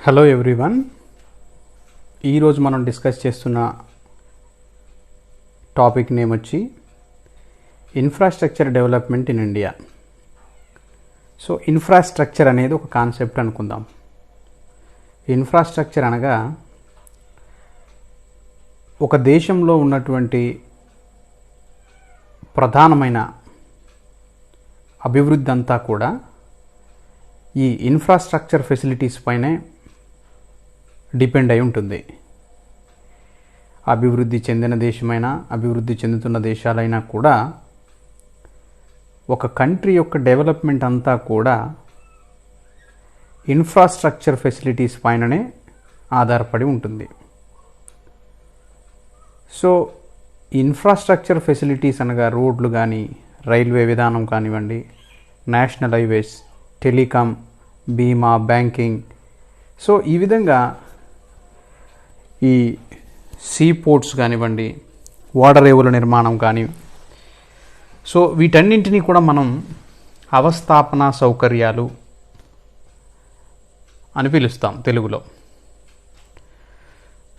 Hello everyone, ఈరోజు మనం discuss చేస్తున్న టాపిక్ నేమ్ వచ్చి infrastructure development in India. So infrastructure అనేది ఒక కాన్సెప్ట్ అనుకుందాం. ఇన్ఫ్రాస్ట్రక్చర్ అనగా ఒక దేశంలో ఉన్నటువంటి ప్రధానమైన అభివృద్ధి అంతా కూడా ఈ ఇన్ఫ్రాస్ట్రక్చర్ ఫెసిలిటీస్ పైనే డిపెండ్ అయి ఉంటుంది. అభివృద్ధి చెందిన దేశమైనా అభివృద్ధి చెందుతున్న దేశాలైనా కూడా ఒక కంట్రీ యొక్క డెవలప్మెంట్ అంతా కూడా ఇన్ఫ్రాస్ట్రక్చర్ ఫెసిలిటీస్ పైననే ఆధారపడి ఉంటుంది. సో ఇన్ఫ్రాస్ట్రక్చర్ ఫెసిలిటీస్ అనగా రోడ్లు కానీ, రైల్వే విధానం కానివ్వండి, నేషనల్ హైవేస్, టెలికాం, బీమా, బ్యాంకింగ్, సో ఈ విధంగా ఈ సీ పోర్ట్స్ కానివ్వండి, ఓడరేవుల నిర్మాణం కానీ, సో వీటన్నింటినీ కూడా మనం అవస్థాపన సౌకర్యాలు అని పిలుస్తాం తెలుగులో.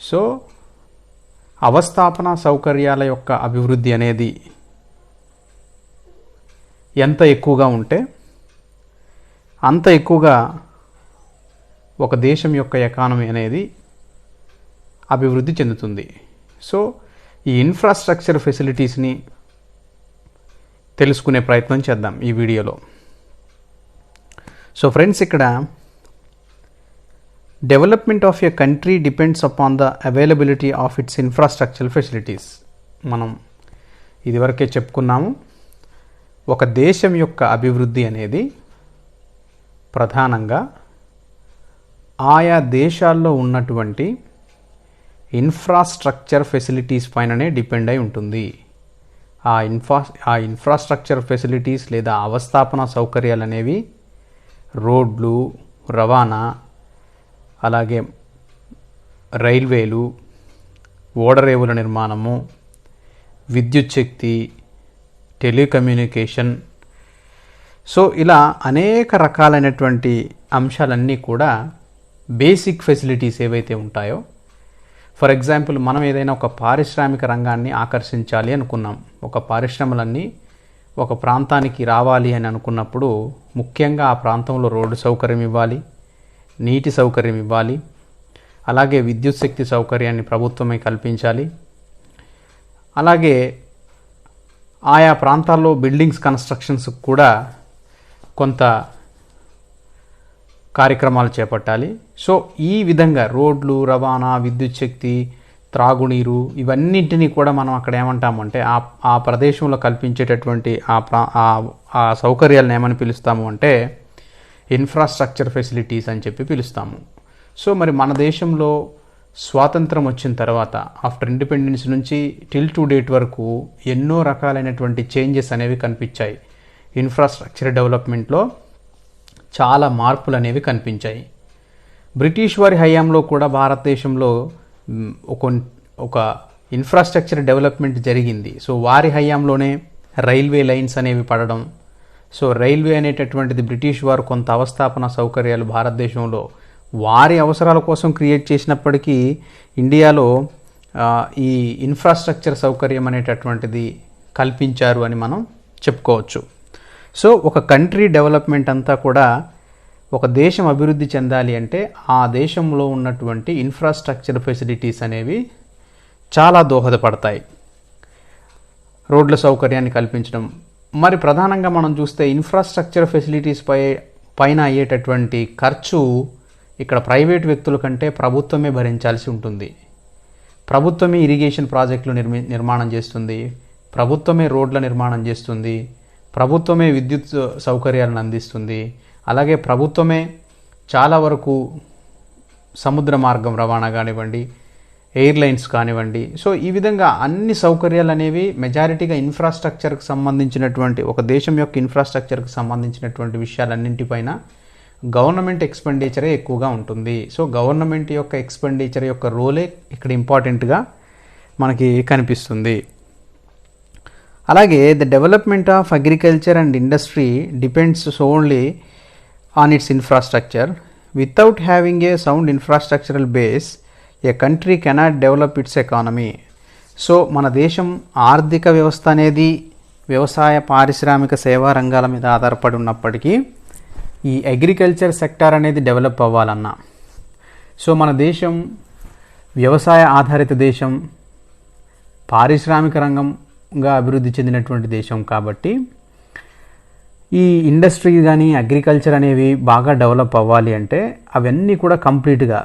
సో అవస్థాపన సౌకర్యాల యొక్క అభివృద్ధి అనేది ఎంత ఎక్కువగా ఉంటే అంత ఎక్కువగా ఒక దేశం యొక్క ఎకానమీ అనేది అభివృద్ధి చెందుతుంది. సో ఈ ఇన్ఫ్రాస్ట్రక్చర్ ఫెసిలిటీస్ని తెలుసుకునే ప్రయత్నం చేద్దాం ఈ వీడియోలో. సో ఫ్రెండ్స్, ఇక్కడ development of a country depends upon the availability of it's infrastructure facilities. మనం ఇదివరకే చెప్పుకున్నాము, ఒక దేశం యొక్క అభివృద్ధి అనేది ప్రధానంగా ఆయా దేశాల్లో ఉన్నటువంటి ఇన్ఫ్రాస్ట్రక్చర్ ఫెసిలిటీస్ పైననే డిపెండ్ అయి ఉంటుంది. ఆ ఇన్ఫ్రాస్ట్రక్చర్ ఫెసిలిటీస్ లేదా అవస్థాపన సౌకర్యాలు అనేవి రోడ్లు, రవాణా, అలాగే రైల్వేలు, ఓడరేవుల నిర్మాణము, విద్యుత్ శక్తి, టెలికమ్యూనికేషన్, సో ఇలా అనేక రకాలైనటువంటి అంశాలన్నీ కూడా బేసిక్ ఫెసిలిటీస్ ఏవైతే ఉంటాయో, ఫర్ ఎగ్జాంపుల్ మనం ఏదైనా ఒక పారిశ్రామిక రంగాన్ని ఆకర్షించాలి అనుకున్నాం, ఒక పరిశ్రమలన్నీ ఒక ప్రాంతానికి రావాలి అని అనుకున్నప్పుడు ముఖ్యంగా ఆ ప్రాంతంలో రోడ్డు సౌకర్యం ఇవ్వాలి, నీటి సౌకర్యం ఇవ్వాలి, అలాగే విద్యుత్ శక్తి సౌకర్యాన్ని ప్రభుత్వమే కల్పించాలి. అలాగే ఆయా ప్రాంతాల్లో బిల్డింగ్స్ కన్స్ట్రక్షన్స్ కూడా కొంత కార్యక్రమాలు చేపట్టాలి. సో ఈ విధంగా రోడ్లు, రవాణా, విద్యుత్ శక్తి, త్రాగునీరు, ఇవన్నింటినీ కూడా మనం అక్కడ ఏమంటామంటే ఆ ప్రదేశంలో కల్పించేటటువంటి ఆ సౌకర్యాలను ఏమని పిలుస్తాము అంటే ఇన్ఫ్రాస్ట్రక్చర్ ఫెసిలిటీస్ అని చెప్పి పిలుస్తాము. సో మరి మన దేశంలో స్వాతంత్రం వచ్చిన తర్వాత ఆఫ్టర్ ఇండిపెండెన్స్ నుంచి టిల్ టు డేట్ వరకు ఎన్నో రకాలైనటువంటి చేంజెస్ అనేవి కనిపించాయి. ఇన్ఫ్రాస్ట్రక్చర్ డెవలప్మెంట్లో చాలా మార్పులు అనేవి కనిపించాయి. బ్రిటిష్ వారి హయాంలో కూడా భారతదేశంలో ఒక ఇన్ఫ్రాస్ట్రక్చర్ డెవలప్మెంట్ జరిగింది. సో వారి హయాంలోనే రైల్వే లైన్స్ అనేవి పడడం, సో రైల్వే అనేటటువంటిది బ్రిటిష్ వారు కొంత అవస్థాపన సౌకర్యాలు భారతదేశంలో వారి అవసరాల కోసం క్రియేట్ చేసినప్పటికీ ఇండియాలో ఈ ఇన్ఫ్రాస్ట్రక్చర్ సౌకర్యం అనేటటువంటిది కల్పించారు అని మనం చెప్పుకోవచ్చు. సో ఒక కంట్రీ డెవలప్మెంట్ అంతా కూడా, ఒక దేశం అభివృద్ధి చెందాలి అంటే ఆ దేశంలో ఉన్నటువంటి ఇన్ఫ్రాస్ట్రక్చర్ ఫెసిలిటీస్ అనేవి చాలా దోహదపడతాయి. రోడ్ల సౌకర్యాన్ని కల్పించడం, మరి ప్రధానంగా మనం చూస్తే ఇన్ఫ్రాస్ట్రక్చర్ ఫెసిలిటీస్ పైన అయ్యేటటువంటి ఖర్చు ఇక్కడ ప్రైవేట్ వ్యక్తుల కంటే ప్రభుత్వమే భరించాల్సి ఉంటుంది. ప్రభుత్వమే ఇరిగేషన్ ప్రాజెక్టులు నిర్మాణం చేస్తుంది, ప్రభుత్వమే రోడ్ల నిర్మాణం చేస్తుంది, ప్రభుత్వమే విద్యుత్ సౌకర్యాలను అందిస్తుంది, అలాగే ప్రభుత్వమే చాలా వరకు సముద్ర మార్గం రవాణా కానివ్వండి, ఎయిర్లైన్స్ కానివ్వండి, సో ఈ విధంగా అన్ని సౌకర్యాలు అనేవి మెజారిటీగా ఇన్ఫ్రాస్ట్రక్చర్కి సంబంధించినటువంటి, ఒక దేశం యొక్క ఇన్ఫ్రాస్ట్రక్చర్కి సంబంధించినటువంటి విషయాలన్నింటిపైన గవర్నమెంట్ ఎక్స్పెండిచరే ఎక్కువగా ఉంటుంది. సో గవర్నమెంట్ యొక్క ఎక్స్పెండిచర్ యొక్క రోలే ఇక్కడ ఇంపార్టెంట్గా మనకి కనిపిస్తుంది. అలాగే the development of agriculture and industry depends only on its infrastructure, without having a sound infrastructural base A country cannot develop it's economy. So మన దేశం ఆర్థిక వ్యవస్థ అనేది వ్యవసాయ పారిశ్రామిక సేవా రంగాల మీద ఆధారపడి ఉన్నప్పటికీ ఈ అగ్రికల్చర్ సెక్టార్ అనేది డెవలప్ అవ్వాలన్నా, సో మన దేశం వ్యవసాయ ఆధారిత దేశం, పారిశ్రామిక రంగంగా అభివృద్ధి చెందినటువంటి దేశం కాబట్టి ఈ ఇండస్ట్రీ కానీ అగ్రికల్చర్ అనేవి బాగా డెవలప్ అవ్వాలి అంటే అవన్నీ కూడా కంప్లీట్గా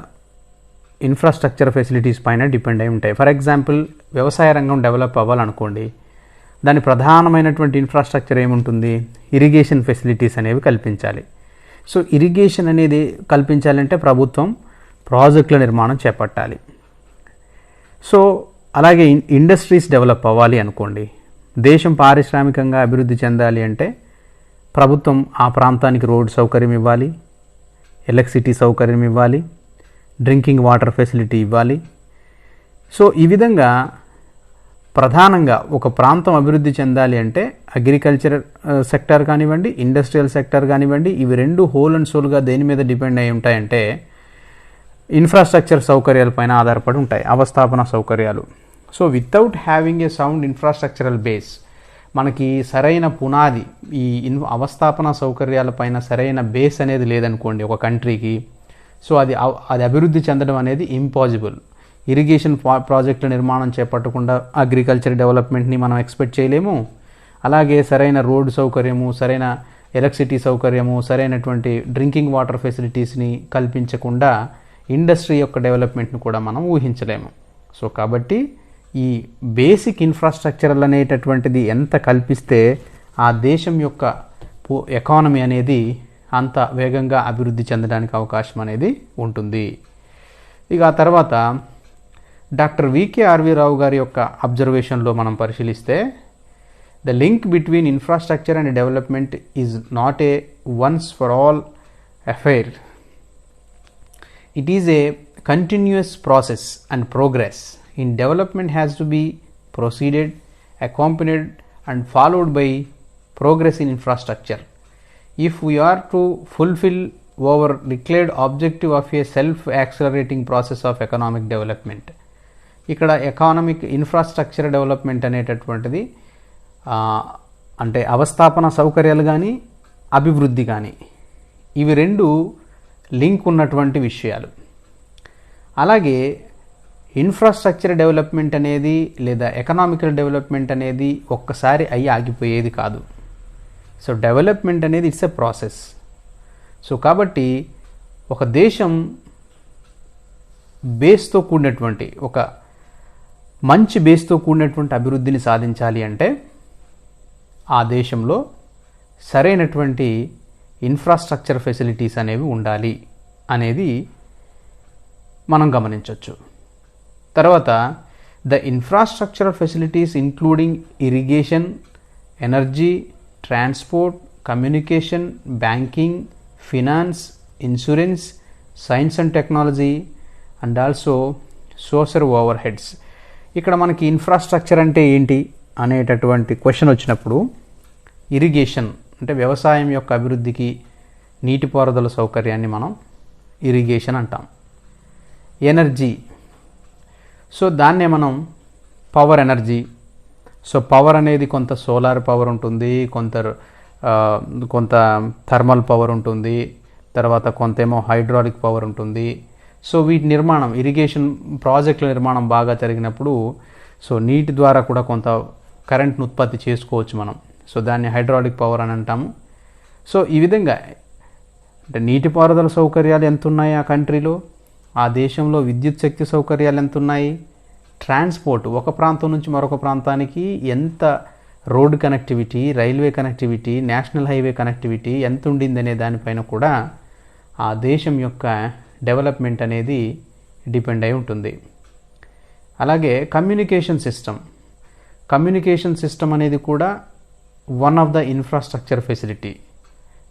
ఇన్ఫ్రాస్ట్రక్చర్ ఫెసిలిటీస్ పైన డిపెండ్ అయి ఉంటాయి. ఫర్ ఎగ్జాంపుల్ వ్యవసాయ రంగం డెవలప్ అవ్వాలనుకోండి, దాని ప్రధానమైనటువంటి ఇన్ఫ్రాస్ట్రక్చర్ ఏముంటుంది? ఇరిగేషన్ ఫెసిలిటీస్ అనేవి కల్పించాలి. సో ఇరిగేషన్ అనేది కల్పించాలంటే ప్రభుత్వం ప్రాజెక్టుల నిర్మాణం చేపట్టాలి. సో అలాగే ఇండస్ట్రీస్ డెవలప్ అవ్వాలి అనుకోండి, దేశం పారిశ్రామికంగా అభివృద్ధి చెందాలి అంటే ప్రభుత్వం ఆ ప్రాంతానికి రోడ్ సౌకర్యం ఇవ్వాలి, ఎలక్ట్రిసిటీ సౌకర్యం ఇవ్వాలి, డ్రింకింగ్ వాటర్ ఫెసిలిటీ ఇవ్వాలి. సో ఈ విధంగా ప్రధానంగా ఒక ప్రాంతం అభివృద్ధి చెందాలి అంటే అగ్రికల్చర్ సెక్టర్ కానివ్వండి, ఇండస్ట్రియల్ సెక్టర్ కానివ్వండి, ఇవి రెండు హోల్ అండ్ సోల్గా దేని మీద డిపెండ్ అయి ఉంటాయంటే ఇన్ఫ్రాస్ట్రక్చర్ సౌకర్యాలపైన ఆధారపడి ఉంటాయి, అవస్థాపన సౌకర్యాలు. So without having a sound infrastructural base, మనకి సరైన పునాది ఈ అవస్థాపన సౌకర్యాలపైన సరైన బేస్ అనేది లేదనుకోండి ఒక కంట్రీకి, సో అది అభివృద్ధి చెందడం అనేది ఇంపాసిబుల్. ఇరిగేషన్ ప్రాజెక్టుల నిర్మాణం చేపట్టకుండా అగ్రికల్చర్ డెవలప్మెంట్ని మనం ఎక్స్పెక్ట్ చేయలేము. అలాగే సరైన రోడ్డు సౌకర్యము, సరైన ఎలక్ట్రిసిటీ సౌకర్యము, సరైనటువంటి డ్రింకింగ్ వాటర్ ఫెసిలిటీస్ని కల్పించకుండా ఇండస్ట్రీ యొక్క డెవలప్మెంట్ని కూడా మనం ఊహించలేము. సో కాబట్టి ఈ బేసిక్ ఇన్ఫ్రాస్ట్రక్చర్లు అనేటటువంటిది ఎంత కల్పిస్తే ఆ దేశం యొక్క ఎకానమీ అనేది అంత వేగంగా అభివృద్ధి చెందడానికి అవకాశం అనేది ఉంటుంది. ఇక ఆ తర్వాత డాక్టర్ వికేఆర్వి రావు గారి యొక్క అబ్జర్వేషన్లో మనం పరిశీలిస్తే the link between infrastructure and development is not a once for all affair. It is a continuous process and progress. In development has to be proceeded, accompanied and followed by progress in infrastructure. If we are to fulfill our declared objective of a self-accelerating process of economic development. ఇక్కడ economic infrastructure development అనేటటువంటిది అంటే అవస్థాపన సౌకర్యాలు కానీ అభివృద్ధి కానీ ఇవి రెండు link ఉన్నటువంటి విషయాలు. అలాగే ఇన్ఫ్రాస్ట్రక్చర్ డెవలప్మెంట్ అనేది లేదా ఎకనామికల్ డెవలప్మెంట్ అనేది ఒక్కసారి అయ్యి ఆగిపోయేది కాదు. సో డెవలప్మెంట్ అనేది ఇట్స్ ఎ ప్రాసెస్. సో కాబట్టి ఒక దేశం బేస్తో కూడినటువంటి ఒక మంచి బేస్తో కూడినటువంటి అభివృద్ధిని సాధించాలి అంటే ఆ దేశంలో సరైనటువంటి ఇన్ఫ్రాస్ట్రక్చర్ ఫెసిలిటీస్ అనేవి ఉండాలి అనేది మనం గమనించవచ్చు. తర్వాత the infrastructural facilities including irrigation, energy, transport, communication, banking, finance, insurance, science and technology and also social over heads. ఇక్కడ మనకి ఇన్ఫ్రాస్ట్రక్చర్ అంటే ఏంటి అనేటటువంటి క్వశ్చన్ వచ్చినప్పుడు ఇరిగేషన్ అంటే వ్యవసాయం యొక్క అభివృద్ధికి నీటిపారుదల సౌకర్యాన్ని మనం ఇరిగేషన్ అంటాం. ఎనర్జీ, సో దాన్నే మనం పవర్ ఎనర్జీ. సో పవర్ అనేది కొంత సోలార్ పవర్ ఉంటుంది, కొంత థర్మల్ పవర్ ఉంటుంది, తర్వాత కొంతేమో హైడ్రాలిక్ పవర్ ఉంటుంది. సో వీటి నిర్మాణం ఇరిగేషన్ ప్రాజెక్టుల నిర్మాణం బాగా జరిగినప్పుడు సో నీటి ద్వారా కూడా కొంత కరెంట్ను ఉత్పత్తి చేసుకోవచ్చు మనం. సో దాన్ని హైడ్రాలిక్ పవర్ అని అంటాము. సో ఈ విధంగా అంటే నీటిపారుదల సౌకర్యాలు ఎంత ఉన్నాయి ఆ కంట్రీలో, ఆ దేశంలో విద్యుత్ శక్తి సౌకర్యాలు ఎంత ఉన్నాయి, ట్రాన్స్పోర్ట్ ఒక ప్రాంతం నుంచి మరొక ప్రాంతానికి ఎంత road connectivity, railway connectivity, national highway connectivity ఎంత ఉండిందనే దానిపైన కూడా ఆ దేశం యొక్క డెవలప్మెంట్ అనేది డిపెండ్ అయి ఉంటుంది. అలాగే కమ్యూనికేషన్ సిస్టమ్ అనేది కూడా one of the infrastructure facility.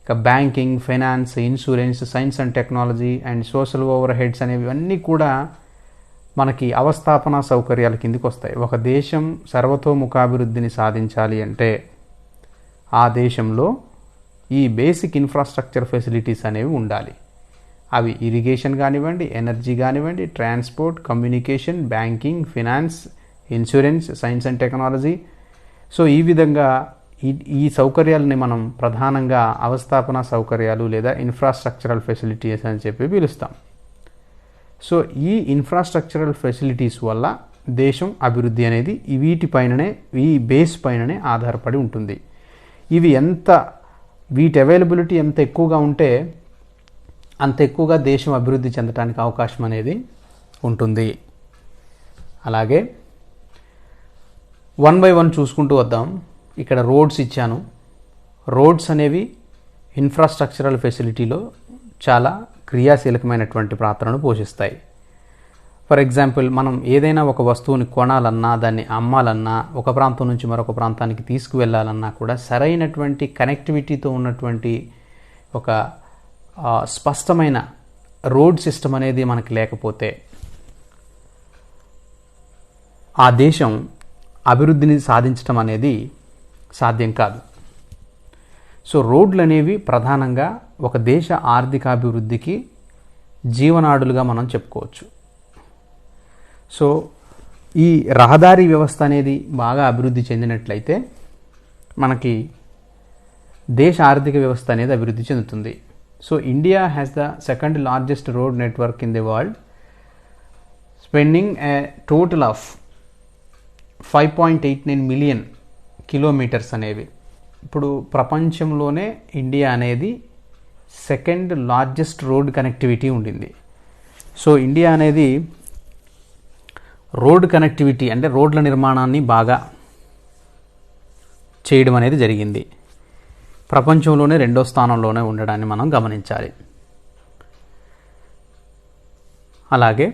ఇక banking, finance, insurance, science and technology and social overheads అనేవి అన్నీ కూడా మనకి అవస్థాపన సౌకర్యాల కిందికి వస్తాయి. ఒక దేశం సర్వతోముఖాభివృద్ధిని సాధించాలి అంటే ఆ దేశంలో ఈ బేసిక్ ఇన్ఫ్రాస్ట్రక్చర్ ఫెసిలిటీస్ అనేవి ఉండాలి. అవి ఇరిగేషన్ కానివ్వండి, ఎనర్జీ కానివ్వండి, transport, communication, banking, finance, insurance, science and technology. So ఈ విధంగా ఈ సౌకర్యాలని మనం ప్రధానంగా అవస్థాపన సౌకర్యాలు లేదా ఇన్ఫ్రాస్ట్రక్చరల్ ఫెసిలిటీస్ అని చెప్పి పిలుస్తాం. సో ఈ ఇన్ఫ్రాస్ట్రక్చరల్ ఫెసిలిటీస్ వల్ల దేశం అభివృద్ధి అనేది వీటిపైననే, ఈ బేస్ పైననే ఆధారపడి ఉంటుంది. ఇవి వీటి అవైలబిలిటీ ఎంత ఎక్కువగా ఉంటే అంత ఎక్కువగా దేశం అభివృద్ధి చెందడానికి అవకాశం అనేది ఉంటుంది. అలాగే 1 by 1 చూసుకుంటూ వద్దాం. ఇక్కడ రోడ్స్ ఇచ్చాను. రోడ్స్ అనేవి ఇన్ఫ్రాస్ట్రక్చరల్ ఫెసిలిటీలో చాలా క్రియాశీలకమైనటువంటి పాత్రను పోషిస్తాయి. ఫర్ ఎగ్జాంపుల్, మనం ఏదైనా ఒక వస్తువుని కొనాలన్నా, దాన్ని అమ్మాలన్నా, ఒక ప్రాంతం నుంచి మరొక ప్రాంతానికి తీసుకువెళ్ళాలన్నా కూడా సరైనటువంటి కనెక్టివిటీతో ఉన్నటువంటి ఒక స్పష్టమైన రోడ్ సిస్టమ్ అనేది మనకి లేకపోతే ఆ దేశం అభివృద్ధిని సాధించడం అనేది సాధ్యం కాదు. సో రోడ్లు అనేవి ప్రధానంగా ఒక దేశ ఆర్థికాభివృద్ధికి జీవనాడులుగా మనం చెప్పుకోవచ్చు. సో ఈ రహదారి వ్యవస్థ అనేది బాగా అభివృద్ధి చెందినట్లయితే మనకి దేశ ఆర్థిక వ్యవస్థ అనేది అభివృద్ధి చెందుతుంది. So India has the second largest road network in the world, spending a total of 5.89 million kilometres అనేవి. ఇప్పుడు ప్రపంచంలోనే ఇండియా అనేది సెకండ్ లార్జెస్ట్ రోడ్ కనెక్టివిటీ ఉండింది. సో ఇండియా అనేది రోడ్ కనెక్టివిటీ అంటే రోడ్ల నిర్మాణాన్ని బాగా చేయడం అనేది జరిగింది. ప్రపంచంలోనే 2వ స్థానంలోనే ఉండడాన్ని మనం గమనించాలి. అలాగే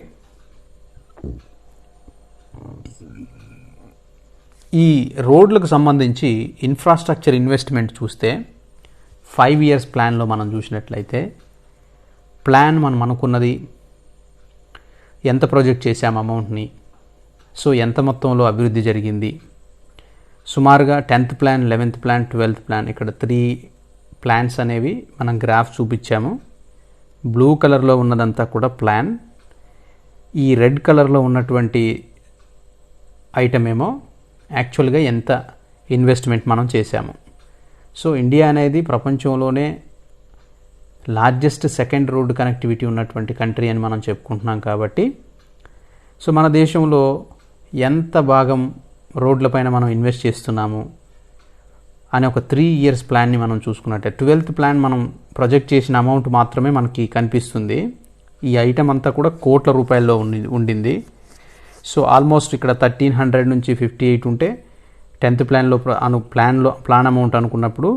ఈ రోడ్లకు సంబంధించి ఇన్ఫ్రాస్ట్రక్చర్ ఇన్వెస్ట్మెంట్ చూస్తే 5 years ప్లాన్లో మనం చూసినట్లయితే మనం అనుకున్నది ఎంత ప్రొజెక్ట్ చేసాం అమౌంట్ని, సో ఎంత మొత్తంలో అభివృద్ధి జరిగింది, సుమారుగా 10th plan, 11th plan, 12th plan, ఇక్కడ 3 ప్లాన్స్ అనేవి మనం గ్రాఫ్ చూపించాము. బ్లూ కలర్లో ఉన్నదంతా కూడా ప్లాన్, ఈ రెడ్ కలర్లో ఉన్నటువంటి ఐటమ్ ఏమో యాక్చువల్గా ఎంత ఇన్వెస్ట్మెంట్ మనం చేశాము. సో ఇండియా అనేది ప్రపంచంలోనే లార్జెస్ట్ సెకండ్ రోడ్ కనెక్టివిటీ ఉన్నటువంటి కంట్రీ అని మనం చెప్పుకుంటున్నాం. కాబట్టి సో మన దేశంలో ఎంత భాగం రోడ్లపైన మనం ఇన్వెస్ట్ చేస్తున్నాము అని ఒక 3 years ప్లాన్ని మనం చూసుకున్నట్టే 12th ప్లాన్ మనం ప్రొజెక్ట్ చేసిన అమౌంట్ మాత్రమే మనకి కనిపిస్తుంది. ఈ ఐటమ్ అంతా కూడా కోట్ల రూపాయల్లో ఉండింది. సో ఆల్మోస్ట్ ఇక్కడ 1300 నుంచి 58 ఉంటే 10th ప్లాన్లో ప్లాన్ అమౌంట్ అనుకున్నప్పుడు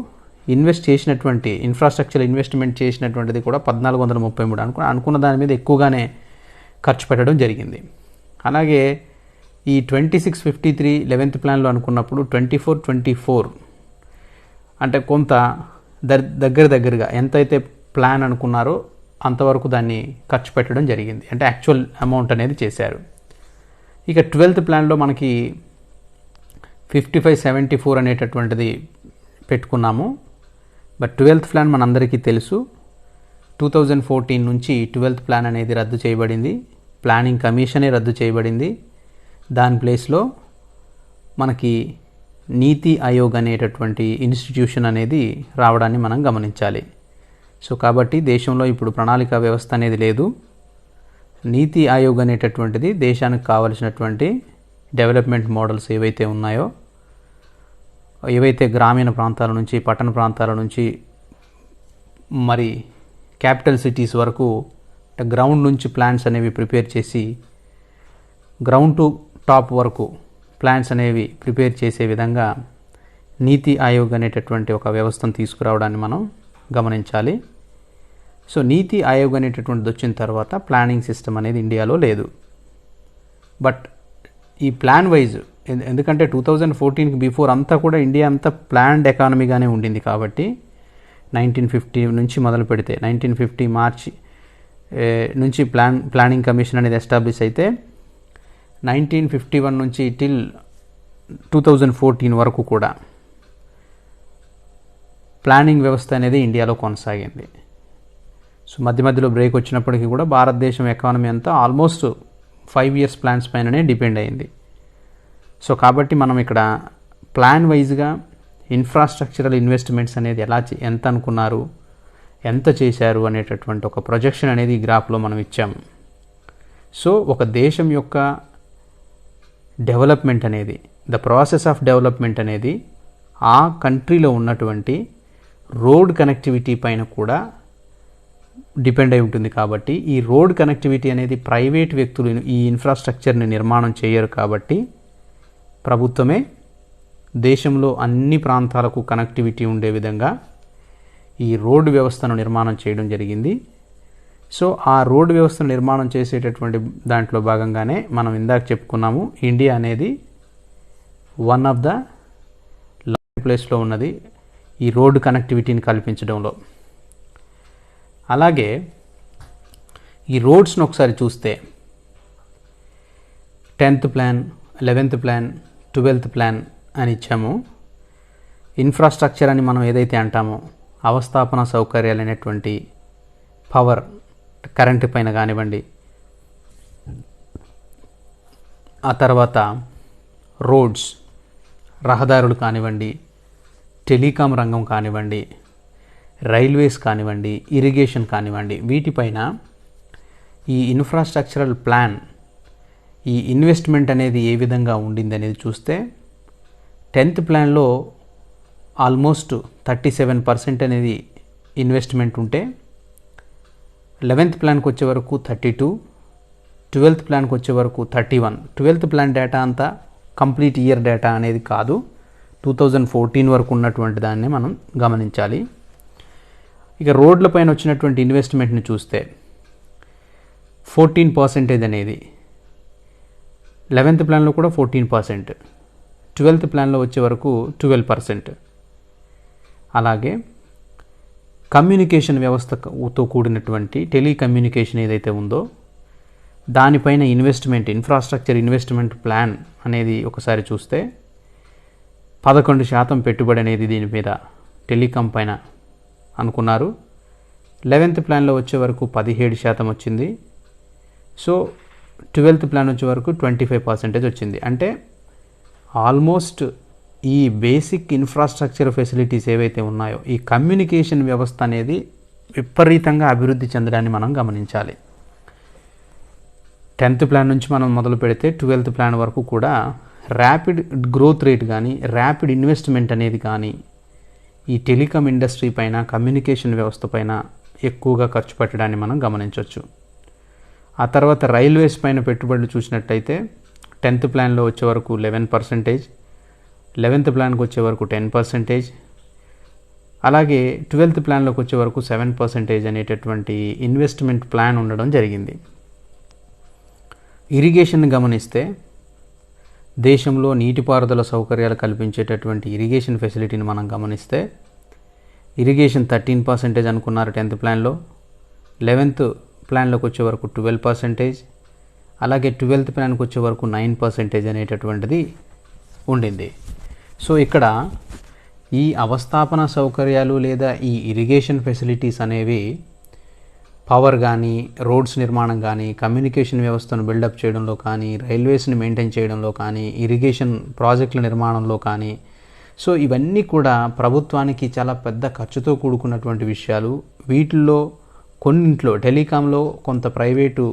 ఇన్వెస్ట్ చేసినటువంటి ఇన్ఫ్రాస్ట్రక్చర్ ఇన్వెస్ట్మెంట్ చేసినటువంటిది కూడా 1433 అనుకున్న దాని మీద ఎక్కువగానే ఖర్చు పెట్టడం జరిగింది. అలాగే ఈ 2653 11th ప్లాన్లో అనుకున్నప్పుడు 24 అంటే కొంత దగ్గరగా ఎంతైతే ప్లాన్ అనుకున్నారో అంతవరకు దాన్ని ఖర్చు పెట్టడం జరిగింది, అంటే యాక్చువల్ అమౌంట్ అనేది చేశారు. ఇక 12th ప్లాన్లో మనకి 5574 అనేటటువంటిది పెట్టుకున్నాము. బట్ 12th ప్లాన్ మనందరికీ తెలుసు 2014 నుంచి 12th ప్లాన్ అనేది రద్దు చేయబడింది. ప్లానింగ్ కమిషనే రద్దు చేయబడింది. దాని ప్లేస్లో మనకి నీతి ఆయోగ్ అనేటటువంటి ఇన్స్టిట్యూషన్ అనేది రావడాన్ని మనం గమనించాలి. సో కాబట్టి దేశంలో ఇప్పుడు ప్రణాళిక వ్యవస్థ అనేది లేదు. నీతి ఆయోగ్ అనేటటువంటిది దేశానికి కావలసినటువంటి డెవలప్మెంట్ మోడల్స్ ఏవైతే ఉన్నాయో, ఏవైతే గ్రామీణ ప్రాంతాల నుంచి, పట్టణ ప్రాంతాల నుంచి, మరి క్యాపిటల్ సిటీస్ వరకు గ్రౌండ్ నుంచి ప్లాన్స్ అనేవి ప్రిపేర్ చేసి గ్రౌండ్ టు టాప్ వరకు ప్లాన్స్ అనేవి ప్రిపేర్ చేసే విధంగా నీతి ఆయోగ్ అనేటటువంటి ఒక వ్యవస్థను తీసుకురావడాన్ని మనం గమనించాలి. సో నీతి ఆయోగ్ అనేటటువంటిది వచ్చిన తర్వాత ప్లానింగ్ సిస్టమ్ అనేది ఇండియాలో లేదు. బట్ ఈ ప్లాన్ వైజ్, ఎందుకంటే 2014కి బిఫోర్ అంతా కూడా ఇండియా అంతా ప్లాన్డ్ ఎకానమీగానే ఉండింది. కాబట్టి 1950 నుంచి మొదలు పెడితే 1950 మార్చి నుంచి ప్లానింగ్ కమిషన్ అనేది ఎస్టాబ్లిష్ అయితే 1951 నుంచి టిల్ 2014 వరకు కూడా ప్లానింగ్ వ్యవస్థ అనేది ఇండియాలో కొనసాగింది. సో మధ్య మధ్యలో బ్రేక్ వచ్చినప్పటికీ కూడా భారతదేశం ఎకానమీ అంతా ఆల్మోస్ట్ 5 ఇయర్స్ ప్లాన్స్ పైననే డిపెండ్ అయింది. సో కాబట్టి మనం ఇక్కడ ప్లాన్ వైజ్గా ఇన్ఫ్రాస్ట్రక్చరల్ ఇన్వెస్ట్మెంట్స్ అనేది ఎంత అనుకున్నారు, ఎంత చేశారు అనేటటువంటి ఒక ప్రొజెక్షన్ అనేది ఈ గ్రాఫ్లో మనం ఇచ్చాము. సో ఒక దేశం యొక్క డెవలప్మెంట్ అనేది, ద ప్రాసెస్ ఆఫ్ డెవలప్మెంట్ అనేది ఆ కంట్రీలో ఉన్నటువంటి రోడ్ కనెక్టివిటీ పైన కూడా డిపెండ్ అయి ఉంటుంది. కాబట్టి ఈ రోడ్ కనెక్టివిటీ అనేది ప్రైవేట్ వ్యక్తులు ఈ ఇన్ఫ్రాస్ట్రక్చర్ని నిర్మాణం చేయరు. కాబట్టి ప్రభుత్వమే దేశంలో అన్ని ప్రాంతాలకు కనెక్టివిటీ ఉండే విధంగా ఈ రోడ్డు వ్యవస్థను నిర్మాణం చేయడం జరిగింది. సో ఆ రోడ్డు వ్యవస్థను నిర్మాణం చేసేటటువంటి దాంట్లో భాగంగానే మనం ఇందాక చెప్పుకున్నాము, ఇండియా అనేది వన్ ఆఫ్ ద లాస్ట్ ప్లేస్లో ఉన్నది ఈ రోడ్డు కనెక్టివిటీని కల్పించడంలో. అలాగే ఈ రోడ్స్ను ఒకసారి చూస్తే 10th plan, 11th plan, 12th plan అని ఇచ్చాము. ఇన్ఫ్రాస్ట్రక్చర్ అని మనం ఏదైతే అంటామో అవస్థాపన సౌకర్యాలు అనేటువంటి పవర్, కరెంటు పైన కానివ్వండి, ఆ తర్వాత రోడ్స్, రహదారులు కానివ్వండి, టెలికాం రంగం కానివ్వండి, రైల్వేస్ కానివ్వండి, ఇరిగేషన్ కానివ్వండి, వీటిపైన ఈ ఇన్ఫ్రాస్ట్రక్చరల్ ప్లాన్, ఈ ఇన్వెస్ట్మెంట్ అనేది ఏ విధంగా ఉండింది అనేది చూస్తే 10th ప్లాన్లో ఆల్మోస్ట్ 37% అనేది ఇన్వెస్ట్మెంట్ ఉంటే 11th ప్లాన్కి వచ్చే వరకు 32, 12th ప్లాన్కి వచ్చే వరకు 31. 12th ప్లాన్ డేటా అంతా కంప్లీట్ ఇయర్ డేటా అనేది కాదు, 2014 వరకు ఉన్నటువంటి దాన్ని మనం గమనించాలి. ఇక రోడ్ల పైన వచ్చినటువంటి ఇన్వెస్ట్మెంట్ని చూస్తే 14% అనేది 11th ప్లాన్లో కూడా 14%, 12th ప్లాన్లో వచ్చే వరకు 12%. అలాగే కమ్యూనికేషన్ వ్యవస్థతో కూడినటువంటి టెలికమ్యూనికేషన్ ఏదైతే ఉందో దానిపైన ఇన్వెస్ట్మెంట్, ఇన్ఫ్రాస్ట్రక్చర్ ఇన్వెస్ట్మెంట్ ప్లాన్ అనేది ఒకసారి చూస్తే 11% పెట్టుబడి అనేది దీని మీద టెలికాం పైన అనుకున్నారు. 11th ప్లాన్లో వచ్చే వరకు 17% వచ్చింది. సో 12th ప్లాన్ వచ్చే వరకు 25% వచ్చింది. అంటే ఆల్మోస్ట్ ఈ బేసిక్ ఇన్ఫ్రాస్ట్రక్చర్ ఫెసిలిటీస్ ఏవైతే ఉన్నాయో ఈ కమ్యూనికేషన్ వ్యవస్థ అనేది విపరీతంగా అభివృద్ధి చెందడాన్ని మనం గమనించాలి. 10th ప్లాన్ నుంచి మనం మొదలు పెడితే 12th ప్లాన్ వరకు కూడా ర్యాపిడ్ గ్రోత్ రేట్ కానీ, ర్యాపిడ్ ఇన్వెస్ట్మెంట్ అనేది కానీ ఈ టెలికాం ఇండస్ట్రీ పైన, కమ్యూనికేషన్ వ్యవస్థ పైన ఎక్కువగా ఖర్చు పెట్టడాన్ని మనం గమనించవచ్చు. ఆ తర్వాత రైల్వేస్ పైన పెట్టుబడులు చూసినట్టయితే 10th ప్లాన్లో వచ్చే వరకు 11%, 11th ప్లాన్కి వచ్చే వరకు 10%, అలాగే 12th ప్లాన్లోకి వచ్చే వరకు 7% అనేటటువంటి ఇన్వెస్ట్మెంట్ ప్లాన్ ఉండడం జరిగింది. ఇరిగేషన్ గమనిస్తే దేశంలో నీటిపారుదల సౌకర్యాలు కల్పించేటటువంటి ఇరిగేషన్ ఫెసిలిటీని మనం గమనిస్తే ఇరిగేషన్ 13% అనుకున్నారు 10th ప్లాన్లో, 11th ప్లాన్లోకి వచ్చే వరకు 12%, అలాగే 12th ప్లాన్కి వచ్చే వరకు 9% అనేటటువంటిది ఉండింది. సో ఇక్కడ ఈ అవస్థాపన సౌకర్యాలు లేదా ఈ ఇరిగేషన్ ఫెసిలిటీస్ అనేవి పవర్ కానీ, రోడ్స్ నిర్మాణం కానీ, కమ్యూనికేషన్ వ్యవస్థను బిల్డప్ చేయడంలో కానీ, రైల్వేస్ని మెయింటైన్ చేయడంలో కానీ, ఇరిగేషన్ ప్రాజెక్టుల నిర్మాణంలో కానీ, సో ఇవన్నీ కూడా ప్రభుత్వానికి చాలా పెద్ద ఖర్చుతో కూడుకున్నటువంటి విషయాలు. వీటిల్లో కొన్నింట్లో టెలికాంలో కొంత ప్రైవేటు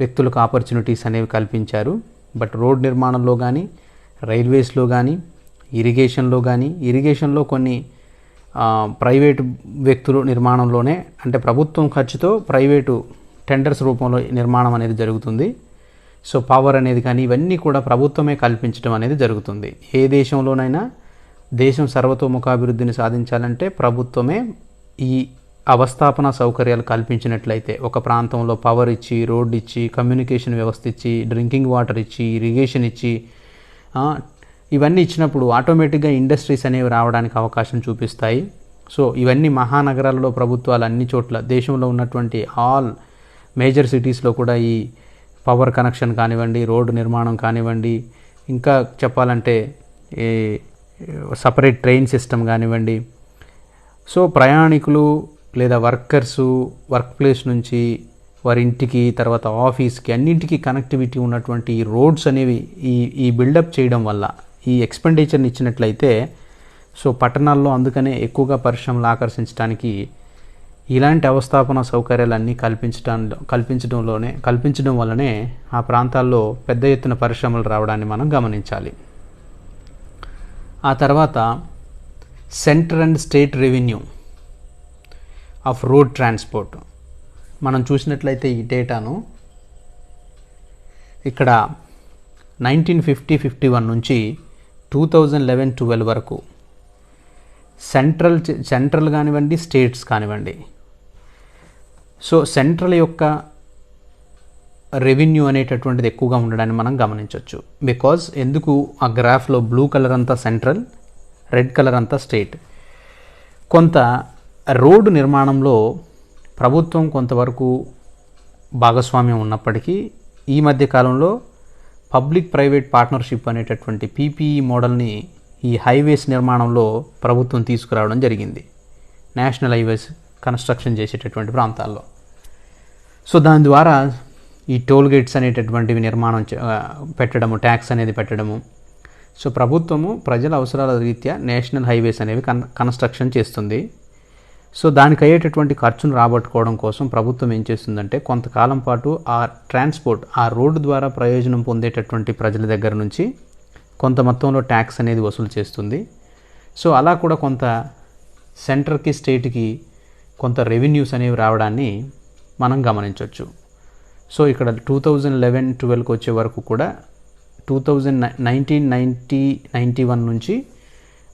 వ్యక్తులకు ఆపర్చునిటీస్ అనేవి కల్పించారు. బట్ రోడ్ నిర్మాణంలో కానీ, రైల్వేస్లో కానీ, ఇరిగేషన్లో కొన్ని ప్రైవేటు వ్యక్తులు నిర్మాణంలోనే, అంటే ప్రభుత్వం ఖర్చుతో ప్రైవేటు టెండర్స్ రూపంలో నిర్మాణం అనేది జరుగుతుంది. సో పవర్ అనేది కానీ ఇవన్నీ కూడా ప్రభుత్వమే కల్పించడం అనేది జరుగుతుంది. ఏ దేశంలోనైనా దేశం సర్వతోముఖాభివృద్ధిని సాధించాలంటే ప్రభుత్వమే ఈ అవస్థాపన సౌకర్యాలు కల్పించినట్లయితే, ఒక ప్రాంతంలో పవర్ ఇచ్చి, రోడ్ ఇచ్చి, కమ్యూనికేషన్ వ్యవస్థ ఇచ్చి, డ్రింకింగ్ వాటర్ ఇచ్చి, ఇరిగేషన్ ఇచ్చి, ఇవన్నీ ఇచ్చినప్పుడు ఆటోమేటిక్గా ఇండస్ట్రీస్ అనేవి రావడానికి అవకాశం చూపిస్తాయి. సో ఇవన్నీ మహానగరాల్లో ప్రభుత్వాలు అన్ని చోట్ల దేశంలో ఉన్నటువంటి ఆల్ మేజర్ సిటీస్లో కూడా ఈ పవర్ కనెక్షన్ కానివ్వండి, రోడ్డు నిర్మాణం కానివ్వండి, ఇంకా చెప్పాలంటే సపరేట్ ట్రైన్ సిస్టమ్ కానివ్వండి, సో ప్రయాణికులు లేదా వర్కర్సు వర్క్ ప్లేస్ నుంచి వారి ఇంటికి తర్వాత ఆఫీస్కి అన్నింటికి కనెక్టివిటీ ఉన్నటువంటి ఈ రోడ్స్ అనేవి ఈ బిల్డప్ చేయడం వల్ల ఈ ఎక్స్పెండిచర్ని ఇచ్చినట్లయితే సో పట్టణాల్లో అందుకనే ఎక్కువగా పరిశ్రమలు ఆకర్షించడానికి ఇలాంటి అవస్థాపన సౌకర్యాలన్నీ కల్పించడం వల్లనే ఆ ప్రాంతాల్లో పెద్ద ఎత్తున పరిశ్రమలు రావడాన్ని మనం గమనించాలి. ఆ తర్వాత central and state revenue of road transport మనం చూసినట్లయితే ఈ డేటాను ఇక్కడ 1950-51 నుంచి 2011-12 వరకు సెంట్రల్ కానివ్వండి, స్టేట్స్ కానివ్వండి, సో సెంట్రల్ యొక్క రెవెన్యూ అనేటటువంటిది ఎక్కువగా ఉండడాన్ని మనం గమనించవచ్చు. బికాజ్ ఎందుకు ఆ గ్రాఫ్లో బ్లూ కలర్ అంతా సెంట్రల్, రెడ్ కలర్ అంతా స్టేట్. కొంత రోడ్డు నిర్మాణంలో ప్రభుత్వం కొంతవరకు భాగస్వామ్యం ఉన్నప్పటికీ ఈ మధ్య కాలంలో పబ్లిక్ ప్రైవేట్ పార్ట్నర్షిప్ అనేటటువంటి పీపీఈ మోడల్ని ఈ హైవేస్ నిర్మాణంలో ప్రభుత్వం తీసుకురావడం జరిగింది నేషనల్ హైవేస్ కన్స్ట్రక్షన్ చేసేటటువంటి ప్రాంతాల్లో. సో దాని ద్వారా ఈ టోల్ గేట్స్ అనేటటువంటివి నిర్మాణం పెట్టడము, ట్యాక్స్ అనేది పెట్టడము. సో ప్రభుత్వము ప్రజల అవసరాల రీత్యా నేషనల్ హైవేస్ అనేవి కన్స్ట్రక్షన్ చేస్తుంది. సో దానికి అయ్యేటటువంటి ఖర్చును రాబట్టుకోవడం కోసం ప్రభుత్వం ఏం చేస్తుందంటే కొంతకాలం పాటు ఆ ట్రాన్స్పోర్ట్, ఆ రోడ్డు ద్వారా ప్రయోజనం పొందేటటువంటి ప్రజల దగ్గర నుంచి కొంత మొత్తంలో ట్యాక్స్ అనేది వసూలు చేస్తుంది. సో అలా కూడా కొంత సెంటర్కి, స్టేట్కి కొంత రెవెన్యూస్ అనేవి రావడాన్ని మనం గమనించవచ్చు. సో ఇక్కడ 2011-12కి వచ్చే వరకు కూడా 2019-91 నుంచి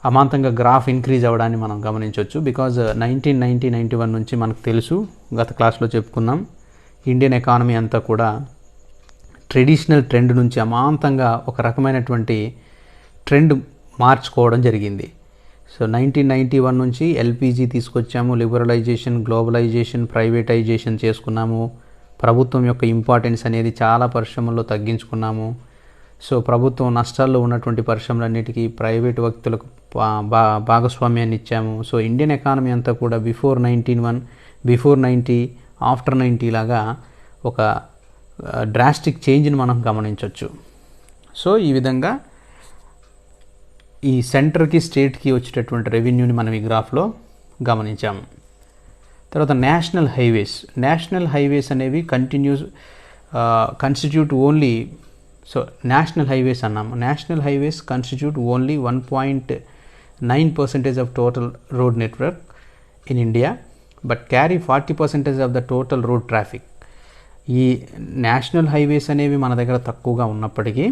అమాంతంగా గ్రాఫ్ ఇంక్రీజ్ అవ్వడాన్ని మనం గమనించవచ్చు. బికాజ్ 1990-91 నుంచి మనకు తెలుసు, గత క్లాస్లో చెప్పుకున్నాం, ఇండియన్ ఎకానమీ అంతా కూడా ట్రెడిషనల్ ట్రెండ్ నుంచి అమాంతంగా ఒక రకమైనటువంటి ట్రెండ్ మార్చుకోవడం జరిగింది. సో 1991 నుంచి ఎల్పిజి తీసుకొచ్చాము, లిబరలైజేషన్, గ్లోబలైజేషన్, ప్రైవేటైజేషన్ చేసుకున్నాము, ప్రభుత్వం యొక్క ఇంపార్టెన్స్ అనేది చాలా పరిశ్రమల్లో తగ్గించుకున్నాము. సో ప్రభుత్వం నష్టాల్లో ఉన్నటువంటి పరిశ్రమలన్నిటికీ ప్రైవేట్ వ్యక్తులకు భాగస్వామ్యాన్ని ఇచ్చాము. సో ఇండియన్ ఎకానమీ అంతా కూడా బిఫోర్ 90, ఆఫ్టర్ 90 లాగా ఒక డ్రాస్టిక్ చేంజ్ని మనం గమనించవచ్చు. సో ఈ విధంగా ఈ సెంటర్కి, స్టేట్కి వచ్చేటటువంటి రెవెన్యూని మనం ఈ గ్రాఫ్లో గమనించాము. తర్వాత నేషనల్ హైవేస్ అనేవి constitute only, so national highways అన్నాము. National highways constitute only 1.9% of total road network in India but carry 40% of the total road traffic. ఈ నేషనల్ హైవేస్ అనేవి మన దగ్గర తక్కువగా ఉన్నప్పటికీ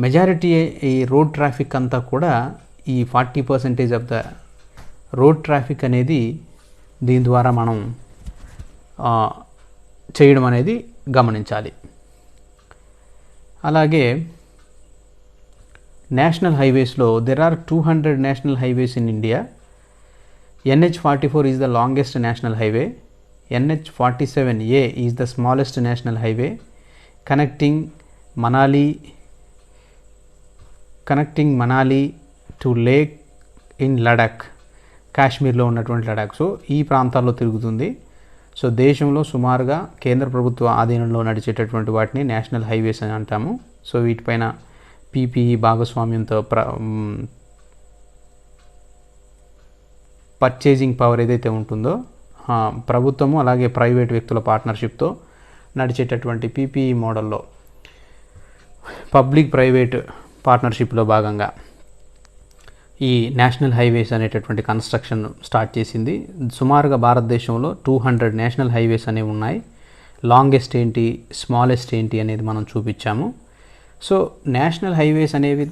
మెజారిటీ ఈ రోడ్ ట్రాఫిక్ అంతా కూడా ఈ 40% ఆఫ్ ద రోడ్ ట్రాఫిక్ అనేది దీని ద్వారా మనం చేయడం అనేది గమనించాలి. అలాగే నేషనల్ హైవేస్లో there are 200 national highways in India. NH44 is the longest national highway. NH47A is the smallest national highway connecting Manali to lake in Ladakh, కాశ్మీర్లో ఉన్నటువంటి లడాక్. సో ఈ ప్రాంతాల్లో తిరుగుతుంది. సో దేశంలో సుమారుగా కేంద్ర ప్రభుత్వ ఆధీనంలో నడిచేటటువంటి వాటిని నేషనల్ హైవేస్ అని అంటాము. సో వీటిపైన పీపీఈ భాగస్వామ్యంతో పర్చేజింగ్ పవర్ ఏదైతే ఉంటుందో ప్రభుత్వము అలాగే ప్రైవేట్ వ్యక్తుల పార్ట్నర్షిప్తో నడిచేటటువంటి పీపీఈ మోడల్లో పబ్లిక్ ప్రైవేట్ పార్ట్నర్షిప్లో భాగంగా ఈ నేషనల్ హైవేస్ అనేటటువంటి కన్స్ట్రక్షన్ స్టార్ట్ చేసింది. సుమారుగా భారతదేశంలో 200 నేషనల్ హైవేస్ అనేవి ఉన్నాయి. లాంగెస్ట్ ఏంటి, స్మాలెస్ట్ ఏంటి అనేది మనం చూపించాము. సో నేషనల్ హైవేస్ అనేవి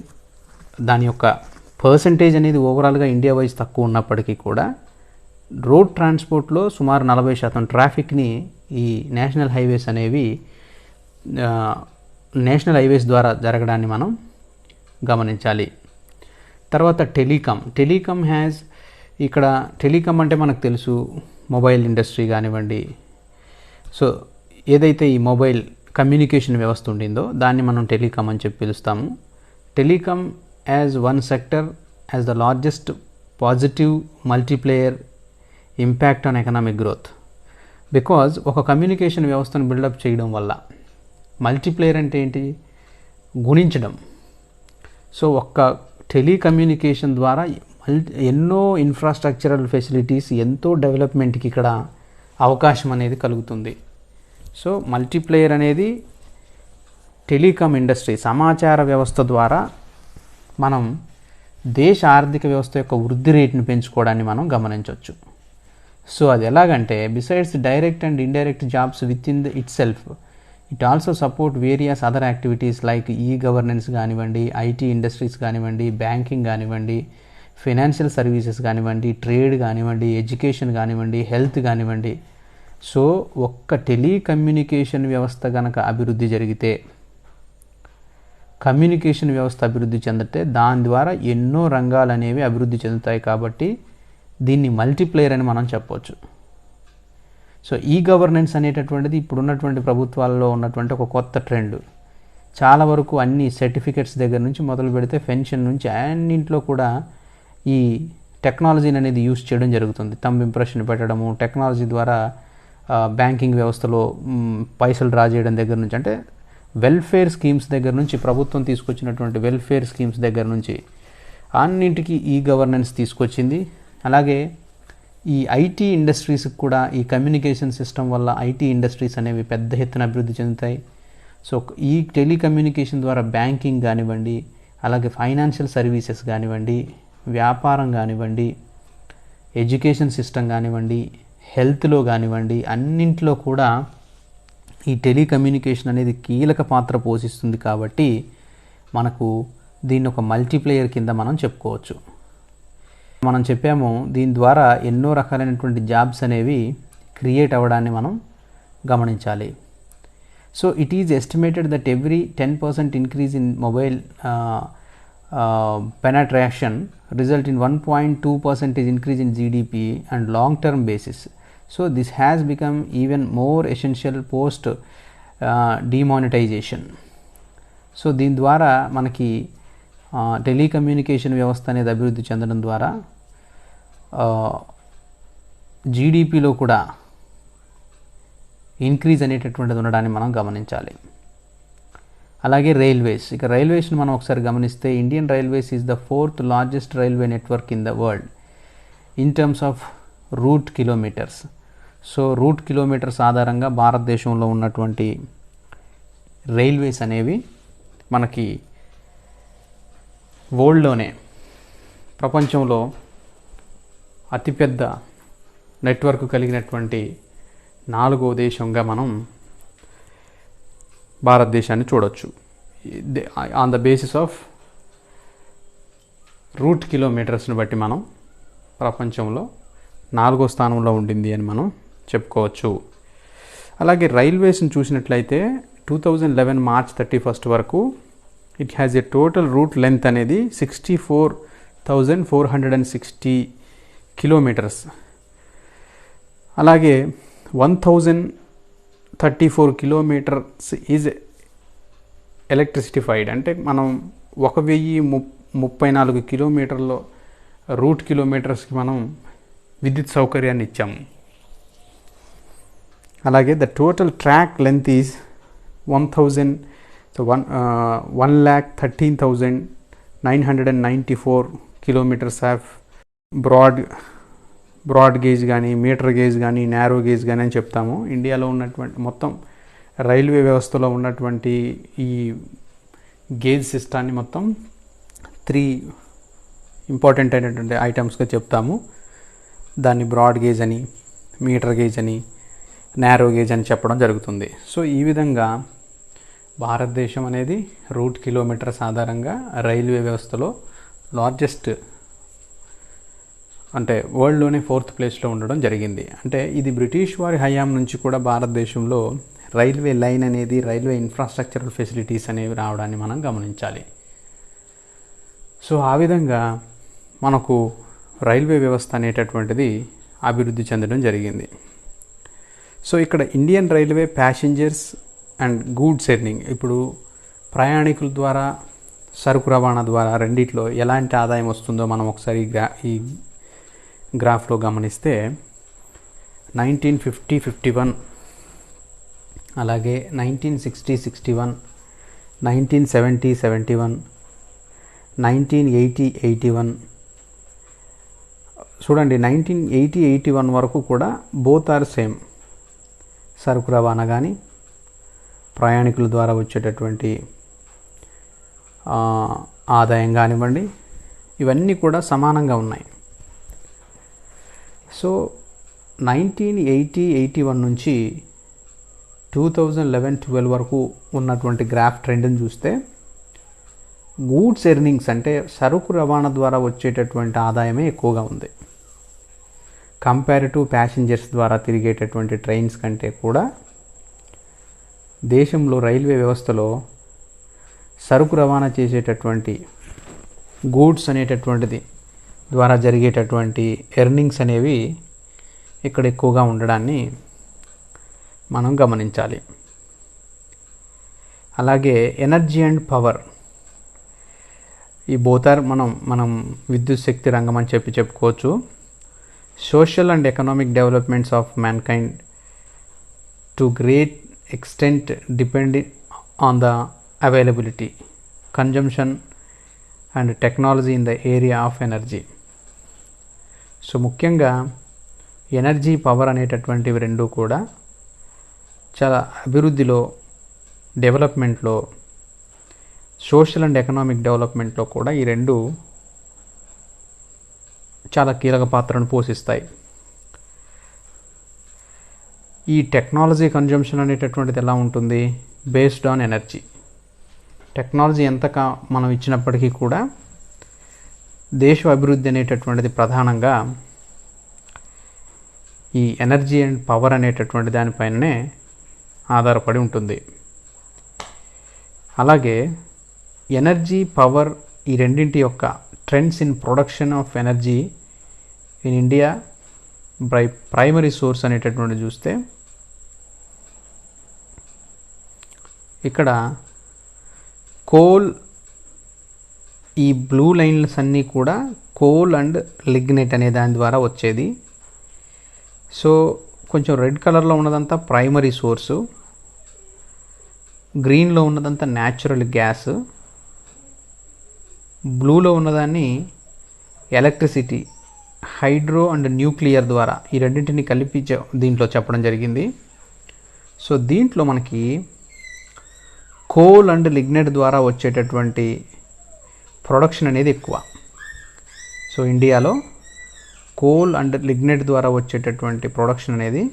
దాని యొక్క పర్సంటేజ్ అనేది ఓవరాల్గా ఇండియా వైజ్ తక్కువ ఉన్నప్పటికీ కూడా రోడ్ ట్రాన్స్పోర్ట్లో సుమారు 40% ట్రాఫిక్ని ఈ నేషనల్ హైవేస్ అనేవి నేషనల్ హైవేస్ ద్వారా జరగడాన్ని మనం గమనించాలి. తర్వాత టెలికామ్ ఇక్కడ టెలికామ్ అంటే మనకు తెలుసు మొబైల్ ఇండస్ట్రీ కానివ్వండి. సో ఏదైతే ఈ మొబైల్ కమ్యూనికేషన్ వ్యవస్థ ఉండిందో దాన్ని మనం టెలికామ్ అని చెప్పి పిలుస్తాము. Telecom as one sector as the largest positive multiplayer impact on economic growth. Because ఒక కమ్యూనికేషన్ వ్యవస్థను బిల్డప్ చేయడం వల్ల మల్టీప్లేయర్ అంటే ఏంటి? గుణించడం. సో ఒక్క టెలికమ్యూనికేషన్ ద్వారా ఎన్నో ఇన్ఫ్రాస్ట్రక్చరల్ ఫెసిలిటీస్, ఎంతో డెవలప్మెంట్కి ఇక్కడ అవకాశం అనేది కలుగుతుంది. సో మల్టీప్లేయర్ అనేది టెలికాం ఇండస్ట్రీ, సమాచార వ్యవస్థ ద్వారా మనం దేశ ఆర్థిక వ్యవస్థ యొక్క వృద్ధి రేటును పెంచుకోవడాన్ని మనం గమనించవచ్చు. సో అది ఎలాగంటే, besides direct and indirect jobs with in it self, it also support various other activities like e governance కానివ్వండి, ఐటీ ఇండస్ట్రీస్ కానివ్వండి, బ్యాంకింగ్ కానివ్వండి, ఫైనాన్షియల్ సర్వీసెస్ కానివ్వండి, ట్రేడ్ కానివ్వండి, ఎడ్యుకేషన్ కానివ్వండి, హెల్త్ కానివ్వండి. సో ఒక్క టెలికమ్యూనికేషన్ వ్యవస్థ కనుక అభివృద్ధి జరిగితే, కమ్యూనికేషన్ వ్యవస్థ అభివృద్ధి చెందితే దాని ద్వారా ఎన్నో రంగాలు అనేవి అభివృద్ధి చెందుతాయి. కాబట్టి దీన్ని మల్టీప్లేయర్ అని మనం చెప్పవచ్చు. సో ఈ గవర్నెన్స్ అనేటటువంటిది ఇప్పుడున్నటువంటి ప్రభుత్వాల్లో ఉన్నటువంటి ఒక కొత్త ట్రెండ్. చాలా వరకు అన్ని సర్టిఫికెట్స్ దగ్గర నుంచి మొదలు పెడితే పెన్షన్ నుంచి అన్నింట్లో కూడా ఈ టెక్నాలజీని అనేది యూస్ చేయడం జరుగుతుంది. థంబ్ ఇంప్రెషన్ పెట్టడము, టెక్నాలజీ ద్వారా బ్యాంకింగ్ వ్యవస్థలో పైసలు డ్రా చేయడం దగ్గర నుంచి, అంటే వెల్ఫేర్ స్కీమ్స్ దగ్గర నుంచి, ప్రభుత్వం తీసుకొచ్చినటువంటి వెల్ఫేర్ స్కీమ్స్ దగ్గర నుంచి అన్నింటికి ఈ గవర్నెన్స్ తీసుకొచ్చింది. అలాగే ఈ ఐటీ ఇండస్ట్రీస్కి కూడా ఈ కమ్యూనికేషన్ సిస్టమ్ వల్ల ఐటీ ఇండస్ట్రీస్ అనేవి పెద్ద ఎత్తున అభివృద్ధి చెందుతాయి. సో ఈ టెలికమ్యూనికేషన్ ద్వారా బ్యాంకింగ్ కానివ్వండి, అలాగే ఫైనాన్షియల్ సర్వీసెస్ కానివ్వండి, వ్యాపారం కానివ్వండి, ఎడ్యుకేషన్ సిస్టమ్ కానివ్వండి, హెల్త్లో కానివ్వండి, అన్నింటిలో కూడా ఈ టెలికమ్యూనికేషన్ అనేది కీలక పాత్ర పోషిస్తుంది. కాబట్టి మనకు దీన్ని ఒక మల్టీప్లేయర్ కింద మనం చెప్పుకోవచ్చు. మనం చెప్పాము, దీని ద్వారా ఎన్నో రకాలైనటువంటి జాబ్స్ అనేవి క్రియేట్ అవ్వడాన్ని మనం గమనించాలి. So it is estimated that every 10% increase in mobile penetration result in 1.2% increase in GDP and long term basis. So this has become even more essential post demonetization. So దీని ద్వారా మనకి telecommunication వ్యవస్థ అనేది అభివృద్ధి చెందడం ద్వారా జీడిపిలో కూడా ఇంక్రీజ్ అనేటటువంటిది ఉండడాన్ని మనం గమనించాలి. అలాగే రైల్వేస్, ఇక రైల్వేస్ని మనం ఒకసారి గమనిస్తే, Indian railways is the 4th largest railway network in the world in terms of root kilometres. So root kilometres ఆధారంగా భారతదేశంలో ఉన్నటువంటి రైల్వేస్ అనేవి మనకి వరల్డ్లోనే, ప్రపంచంలో అతిపెద్ద నెట్వర్క్ కలిగినటువంటి 4వ దేశంగా మనం భారతదేశాన్ని చూడవచ్చు. On the basis of route కిలోమీటర్స్ని బట్టి మనం ప్రపంచంలో 4వ స్థానంలో ఉండింది అని మనం చెప్పుకోవచ్చు. అలాగే రైల్వేస్ని చూసినట్లయితే 2011 మార్చ్ 31 వరకు it has a total route length అనేది 64,460 కిలోమీటర్స్. అలాగే 1,034 కిలోమీటర్స్ ఈజ్ ఎలక్ట్రిసిటీఫైడ్, అంటే మనం 1,034 కిలోమీటర్ల రూట్ కిలోమీటర్స్కి మనం విద్యుత్ సౌకర్యాన్ని ఇచ్చాము. అలాగే the total track length is 1,13,994 kilometres of broad gauge కానీ, మీటర్ గేజ్ కానీ, నేరో గేజ్ కానీ అని చెప్తాము. ఇండియాలో ఉన్నటువంటి మొత్తం రైల్వే వ్యవస్థలో ఉన్నటువంటి ఈ గేజ్ సిస్టాన్ని మొత్తం 3 ఇంపార్టెంట్ అయినటువంటి ఐటమ్స్గా చెప్తాము. దాన్ని బ్రాడ్ గేజ్ అని, మీటర్ గేజ్ అని, నేరో గేజ్ అని చెప్పడం జరుగుతుంది. సో ఈ విధంగా భారతదేశం అనేది రూట్ కిలోమీటర్స్ ఆధారంగా రైల్వే వ్యవస్థలో లార్జెస్ట్, అంటే వరల్డ్లోనే 4th ప్లేస్లో ఉండడం జరిగింది. అంటే ఇది బ్రిటిష్ వారి హయాం నుంచి కూడా భారతదేశంలో రైల్వే లైన్ అనేది, రైల్వే ఇన్ఫ్రాస్ట్రక్చరల్ ఫెసిలిటీస్ అనేవి రావడాన్ని మనం గమనించాలి. సో ఆ విధంగా మనకు రైల్వే వ్యవస్థ అనేటటువంటిది అభివృద్ధి చెందడం జరిగింది. సో ఇక్కడ Indian railway passengers and goods earning, ఇప్పుడు ప్రయాణికుల ద్వారా సరుకు రవాణా ద్వారా రెండిట్లో ఎలాంటి ఆదాయం వస్తుందో మనం ఒకసారి ఈ గ్రాఫ్లో గమనిస్తే, 1950-51, అలాగే 1960-61, 1970-71, 1980-81. చూడండి, 1980-81 వరకు కూడా బోత్ ఆర్ సేమ్. సరుకు రవాణా కానీ, ప్రయాణికుల ద్వారా వచ్చేటటువంటి ఆదాయం కానివ్వండి, ఇవన్నీ కూడా సమానంగా ఉన్నాయి. సో 1980-81 నుంచి 2011-12 వరకు ఉన్నటువంటి గ్రాఫ్ ట్రెండ్ని చూస్తే గూడ్స్ ఎర్నింగ్స్ అంటే సరుకు రవాణా ద్వారా వచ్చేటటువంటి ఆదాయమే ఎక్కువగా ఉంది. కంపారిటివ్ ప్యాసింజర్స్ ద్వారా తిరిగేటటువంటి ట్రైన్స్ కంటే కూడా దేశంలో రైల్వే వ్యవస్థలో సరుకు రవాణా చేసేటటువంటి గూడ్స్ అనేటటువంటిది ద్వారా జరిగేటటువంటి ఎర్నింగ్స్ అనేవి ఇక్కడ ఎక్కువగా ఉండడాన్ని మనం గమనించాలి. అలాగే ఎనర్జీ అండ్ పవర్, ఈ బోతార్ మనం విద్యుత్ శక్తి రంగం అని చెప్పుకోవచ్చు. Social and economic developments of mankind to great extent depend on the availability, consumption and technology in the area of energy. So ముఖ్యంగా ఎనర్జీ, పవర్ అనేటటువంటివి రెండు కూడా చాలా అభివృద్ధిలో, డెవలప్మెంట్లో, సోషల్ అండ్ ఎకనామిక్ డెవలప్మెంట్లో కూడా ఈ రెండు చాలా కీలక పాత్రను పోషిస్తాయి. ఈ టెక్నాలజీ కన్జంప్షన్ అనేటటువంటిది ఎలా ఉంటుంది? Based on energy. టెక్నాలజీ ఎంత మనం ఇచ్చినప్పటికీ కూడా దేశ అభివృద్ధి అనేటటువంటిది ప్రధానంగా ఈ ఎనర్జీ అండ్ పవర్ అనేటటువంటి దానిపైనే ఆధారపడి ఉంటుంది. అలాగే ఎనర్జీ, పవర్ ఈ రెండింటి యొక్క trends in production of energy in India by primary source అనేటటువంటి చూస్తే ఇక్కడ కోల్, ఈ బ్లూ లైన్స్ అన్నీ కూడా కోల్ అండ్ లిగ్నైట్ అనే దాని ద్వారా వచ్చేది. సో కొంచెం రెడ్ కలర్లో ఉన్నదంతా ప్రైమరీ సోర్సు, గ్రీన్లో ఉన్నదంతా న్యాచురల్ గ్యాస్, బ్లూలో ఉన్నదాన్ని ఎలక్ట్రిసిటీ, హైడ్రో అండ్ న్యూక్లియర్ ద్వారా ఈ రెండింటిని కలిపి దీంట్లో చెప్పడం జరిగింది. సో దీంట్లో మనకి కోల్ అండ్ లిగ్నైట్ ద్వారా వచ్చేటటువంటి ప్రొడక్షన్ అనేది ఎక్కువ. సో ఇండియాలో కోల్ అండ్ లిగ్నైట్ ద్వారా వచ్చేటటువంటి ప్రొడక్షన్ అనేది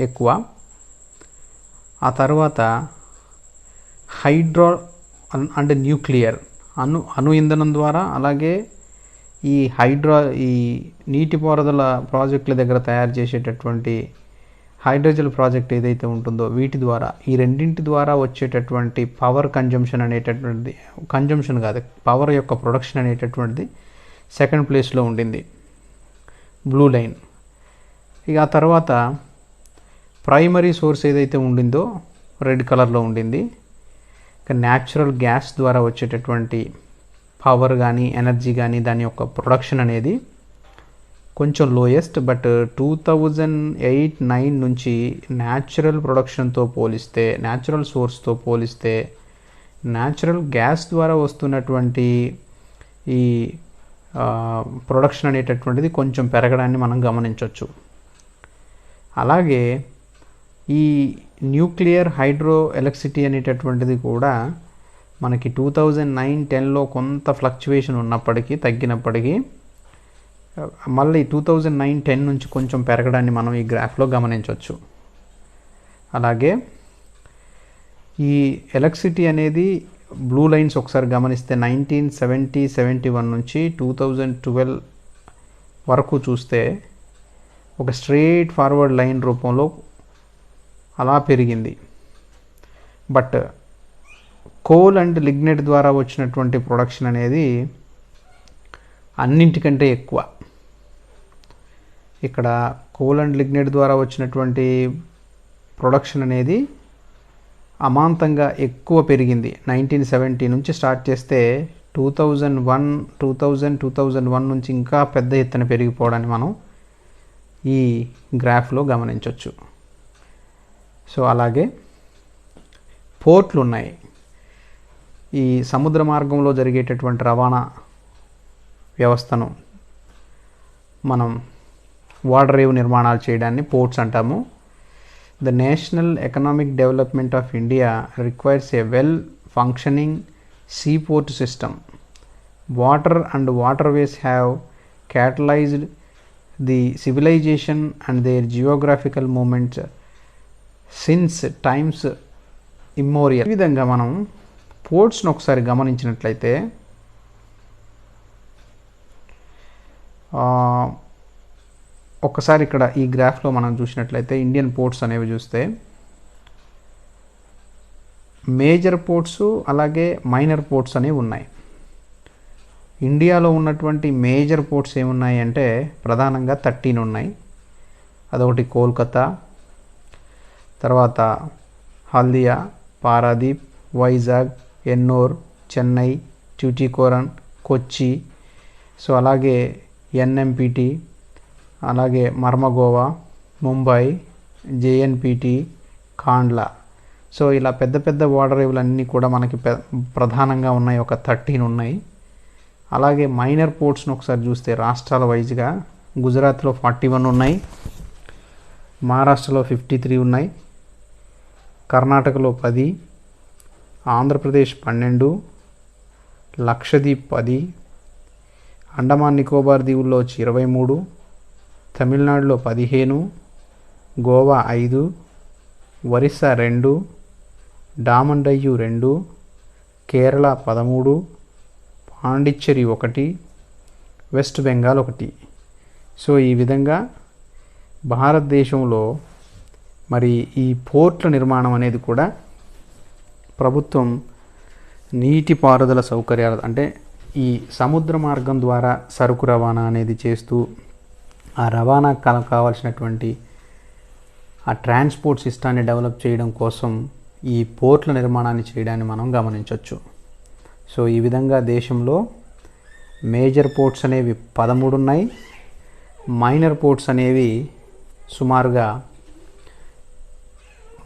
ఎక్కువ. ఆ తర్వాత హైడ్రో అండ్ న్యూక్లియర్, అణు ఇంధనం ద్వారా, అలాగే ఈ నీటిపారుదల ప్రాజెక్టుల దగ్గర తయారు చేసేటటువంటి హైడ్రోజన్ ప్రాజెక్ట్ ఏదైతే ఉంటుందో వీటి ద్వారా, ఈ రెండింటి ద్వారా వచ్చేటటువంటి పవర్ కన్జంప్షన్ అనేటటువంటిది, కన్జంప్షన్ కాదు, పవర్ యొక్క ప్రొడక్షన్ అనేటటువంటిది సెకండ్ ప్లేస్లో ఉండింది, బ్లూ లైన్. ఇక ఆ తర్వాత ప్రైమరీ సోర్స్ ఏదైతే ఉండిందో రెడ్ కలర్లో ఉండింది. ఇక న్యాచురల్ గ్యాస్ ద్వారా వచ్చేటటువంటి పవర్ కానీ, ఎనర్జీ కానీ, దాని యొక్క ప్రొడక్షన్ అనేది కొంచెం లోయెస్ట్. బట్ 2008-9 నుంచి న్యాచురల్ ప్రొడక్షన్తో పోలిస్తే, న్యాచురల్ సోర్స్తో పోలిస్తే న్యాచురల్ గ్యాస్ ద్వారా వస్తున్నటువంటి ఈ ప్రొడక్షన్ అనేటటువంటిది కొంచెం పెరగడాన్ని మనం గమనించవచ్చు. అలాగే ఈ న్యూక్లియర్, హైడ్రో ఎలక్ట్రిసిటీ అనేటటువంటిది కూడా మనకి 2009-10లో కొంత ఫ్లక్చువేషన్ ఉన్నప్పటికీ, తగ్గినప్పటికీ మళ్ళీ 2009-10 నుంచి కొంచెం పెరగడాన్ని మనం ఈ గ్రాఫ్లో గమనించవచ్చు. అలాగే ఈ ఎలక్ట్రిసిటీ అనేది బ్లూ లైన్స్ ఒకసారి గమనిస్తే 1970-71 నుంచి 2012 వరకు చూస్తే ఒక స్ట్రెయిట్ ఫార్వర్డ్ లైన్ రూపంలో అలా పెరిగింది. బట్ కోల్ అండ్ లిగ్నైట్ ద్వారా వచ్చినటువంటి ప్రొడక్షన్ అనేది అన్నింటికంటే ఎక్కువ. ఇక్కడ కోల్ అండ్ లిగ్నైట్ ద్వారా వచ్చినటువంటి ప్రొడక్షన్ అనేది అమాంతంగా ఎక్కువ పెరిగింది. 1970 నుంచి స్టార్ట్ చేస్తే 2001 నుంచి ఇంకా పెద్ద ఎత్తున పెరిగిపోవడాన్ని మనం ఈ గ్రాఫ్లో గమనించవచ్చు. సో అలాగే పోర్ట్లు ఉన్నాయి. ఈ సముద్ర మార్గంలో జరిగేటటువంటి రవాణా వ్యవస్థను మనం ఓడరేవు నిర్మాణాలు చేయడాన్ని పోర్ట్స్ అంటాము. The national economic development of India requires a well functioning see port system. Water and waterways have catalyzed the civilization and their geographical movements since times immemorial. ఈ విధంగా మనం పోర్ట్స్ను ఒకసారి గమనించినట్లయితే ఒక్కసారి ఇక్కడ ఈ గ్రాఫ్లో మనం చూసినట్లయితే ఇండియన్ పోర్ట్స్ అనేవి చూస్తే మేజర్ పోర్ట్స్ అలాగే మైనర్ పోర్ట్స్ అనేవి ఉన్నాయి. ఇండియాలో ఉన్నటువంటి మేజర్ పోర్ట్స్ ఏమున్నాయి అంటే ప్రధానంగా 13 ఉన్నాయి. అదొకటి కోల్కతా, తర్వాత హల్దియా, పారాదీప్, వైజాగ్, ఎన్నోర్, చెన్నై, ట్యూటికోరన్, కొచ్చి, సో అలాగే ఎన్ఎంపిటి, అలాగే మర్మగోవా, ముంబై, జేఎన్పిటి, కాండ్లా. సో ఇలా పెద్ద పెద్ద ఓడరేవులన్నీ కూడా మనకి ప్రధానంగా ఉన్నాయి, ఒక 13 ఉన్నాయి. అలాగే మైనర్ పోర్ట్స్ను ఒకసారి చూస్తే రాష్ట్రాల వైజ్గా గుజరాత్లో 41 ఉన్నాయి, మహారాష్ట్రలో 53 ఉన్నాయి, కర్ణాటకలో 10, ఆంధ్రప్రదేశ్ 12, లక్షద్వీప్ 10, అండమాన్ నికోబార్ దీవుల్లో 23, తమిళనాడులో 15, గోవా 5, ఒరిస్సా 2, డామన్ డయ్యు 2, కేరళ 13, పాండిచ్చేరి 1, వెస్ట్ బెంగాల్ 1. సో ఈ విధంగా భారతదేశంలో మరి ఈ పోర్ట్ల నిర్మాణం అనేది కూడా ప్రభుత్వం నీటిపారుదల సౌకర్యాలు అంటే ఈ సముద్ర మార్గం ద్వారా సరుకు రవాణా అనేది చేస్తూ ఆ రవాణా కావాల్సినటువంటి ఆ ట్రాన్స్పోర్ట్ సిస్టాన్ని డెవలప్ చేయడం కోసం ఈ పోర్ట్ల నిర్మాణాన్ని చేయడాన్ని మనం గమనించవచ్చు. సో ఈ విధంగా దేశంలో మేజర్ పోర్ట్స్ అనేవి 13 ఉన్నాయి, మైనర్ పోర్ట్స్ అనేవి సుమారుగా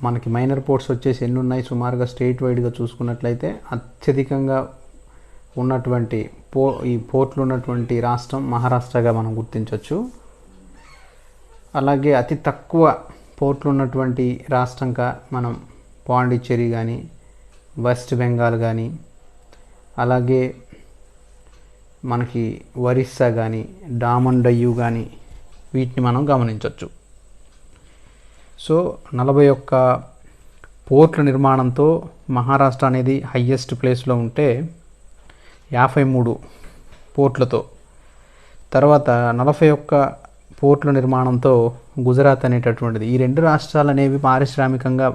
మనకి మైనర్ పోర్ట్స్ వచ్చేసి ఎన్ని ఉన్నాయి సుమారుగా స్టేట్ వైడ్గా చూసుకున్నట్లయితే అత్యధికంగా ఉన్నటువంటి ఈ పోర్ట్లు ఉన్నటువంటి రాష్ట్రం మహారాష్ట్రగా మనం గుర్తించవచ్చు. అలాగే అతి తక్కువ పోర్ట్లు ఉన్నటువంటి రాష్ట్రంగా మనం పాండిచ్చేరి కానీ, వెస్ట్ బెంగాల్ కానీ, అలాగే మనకి ఒరిస్సా కానీ, డామన్ డయ్యు కానీ వీటిని మనం గమనించవచ్చు. సో 41 పోర్ట్ల నిర్మాణంతో మహారాష్ట్ర అనేది హయ్యెస్ట్ ప్లేస్లో ఉంటే 53 పోర్ట్లతో, తర్వాత 41 పోర్ట్ల నిర్మాణంతో గుజరాత్ అనేటటువంటిది. ఈ 2 రాష్ట్రాలు అనేవి పారిశ్రామికంగా